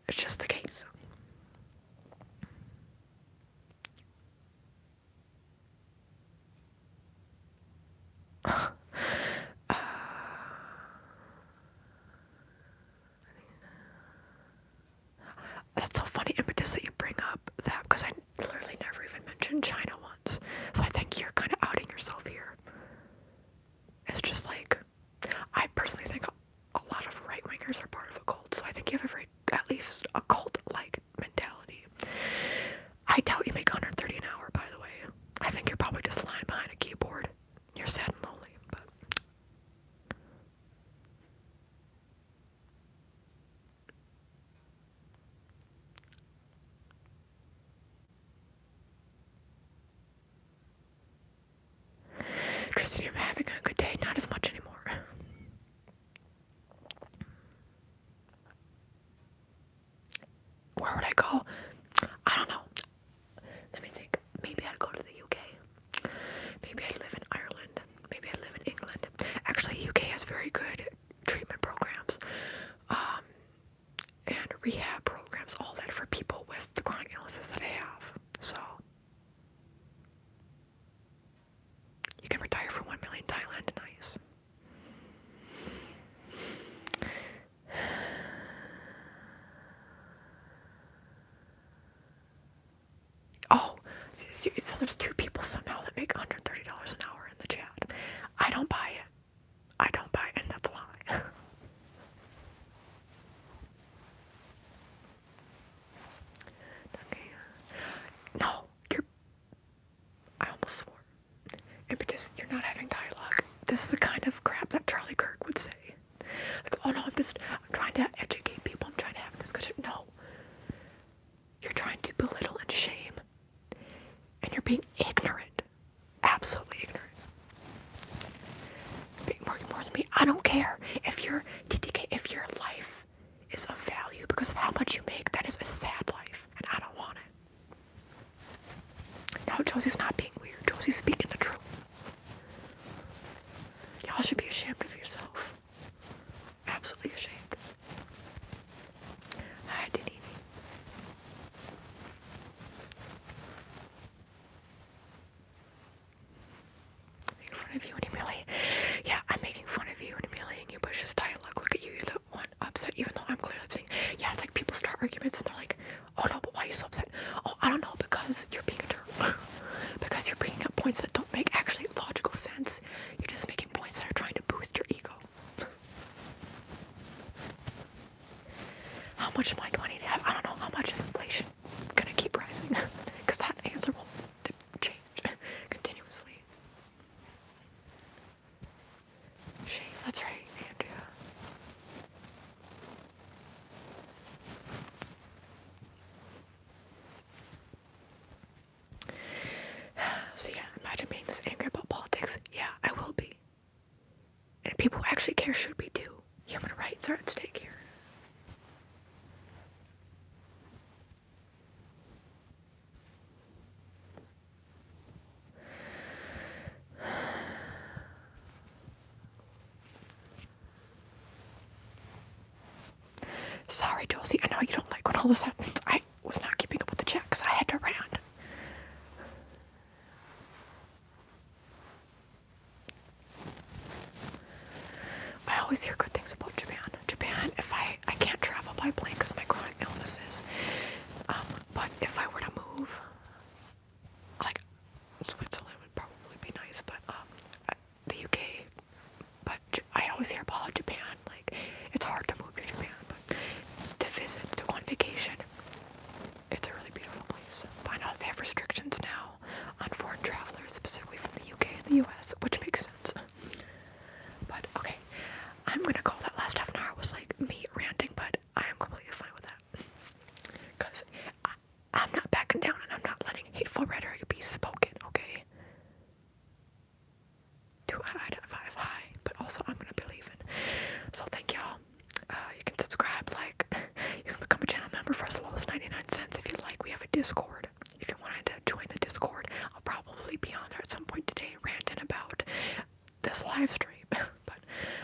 It's just the case. That's so funny, impetus, that you bring up that, because I literally never even mentioned China once. So I think you're kind of outing yourself here. It's just like, I personally think a lot of right-wingers are part of a cult, so I think you have a very, at least a cult-like mentality. I doubt you make $130 an hour, by the way. I think you're probably just lying behind a keyboard. You're sad and lonely, but... Tristan, I'm having a good day. Not as much anymore. Where would I go? I don't know. Let me think. Maybe I'd go to the UK. Maybe I'd live in Ireland. Maybe I'd live in England. Actually, UK has very good treatment programs. And rehab programs, all that for people with the chronic illnesses that I have. So you can retire for 1 million Thailand. Nice. Oh, so there's two people somehow that make $130 an hour in the chat. I don't buy it. I don't buy it, and that's a lie. Okay. No, I almost swore. And because you're not having dialogue, this is the kind of crap that Charlie Kirk would say. Like, oh no, I'm trying to educate people, I'm trying to have a discussion. No. You're trying to belittle and shame. And you're being ignorant. Absolutely ignorant. Being more than me. I don't care if you're TTK, if your life is of value because of how much you make. That is a sad life, and I don't want it. No, Josie's not being weird. Josie's speaking the truth. Y'all should be ashamed of yourself. Absolutely ashamed. Hi, Denise. Making fun of you and humiliating. Yeah, I'm making fun of you and humiliating you, but it's just dialogue. Look at you, you're the one upset, even though I'm clearly saying, yeah, it's like people start arguments and they're like, oh no, but why are you so upset? Oh, I don't know, because you're being a jerk. Because you're bringing up points that don't make actually logical sense. You're just making points that are trying to boost your ego. How much money do I need to have? I don't know. How much is inflation gonna keep rising? Because that answer will change continuously. Shame, that's right, Andrea. So yeah, imagine being this angry about politics. Yeah, I will be. And people who actually care should be too. Human rights are at stake here. Sorry, Josie, I know you don't like when all this happens. I was not keeping up with the chat because I had to rant. always hear good things about Japan. Japan, if I can't travel by plane because of my chronic illnesses, but if I were to move, like Switzerland would probably be nice, but the UK. But I always hear about Japan. Like, it's hard to move to Japan, but to visit, to go on vacation, it's a really beautiful place. But I know they have restrictions now on foreign travelers, specifically from the UK and the US, which makes sense. But okay, I'm gonna call that last half an hour was like me ranting, but I am completely fine with that. Because I'm not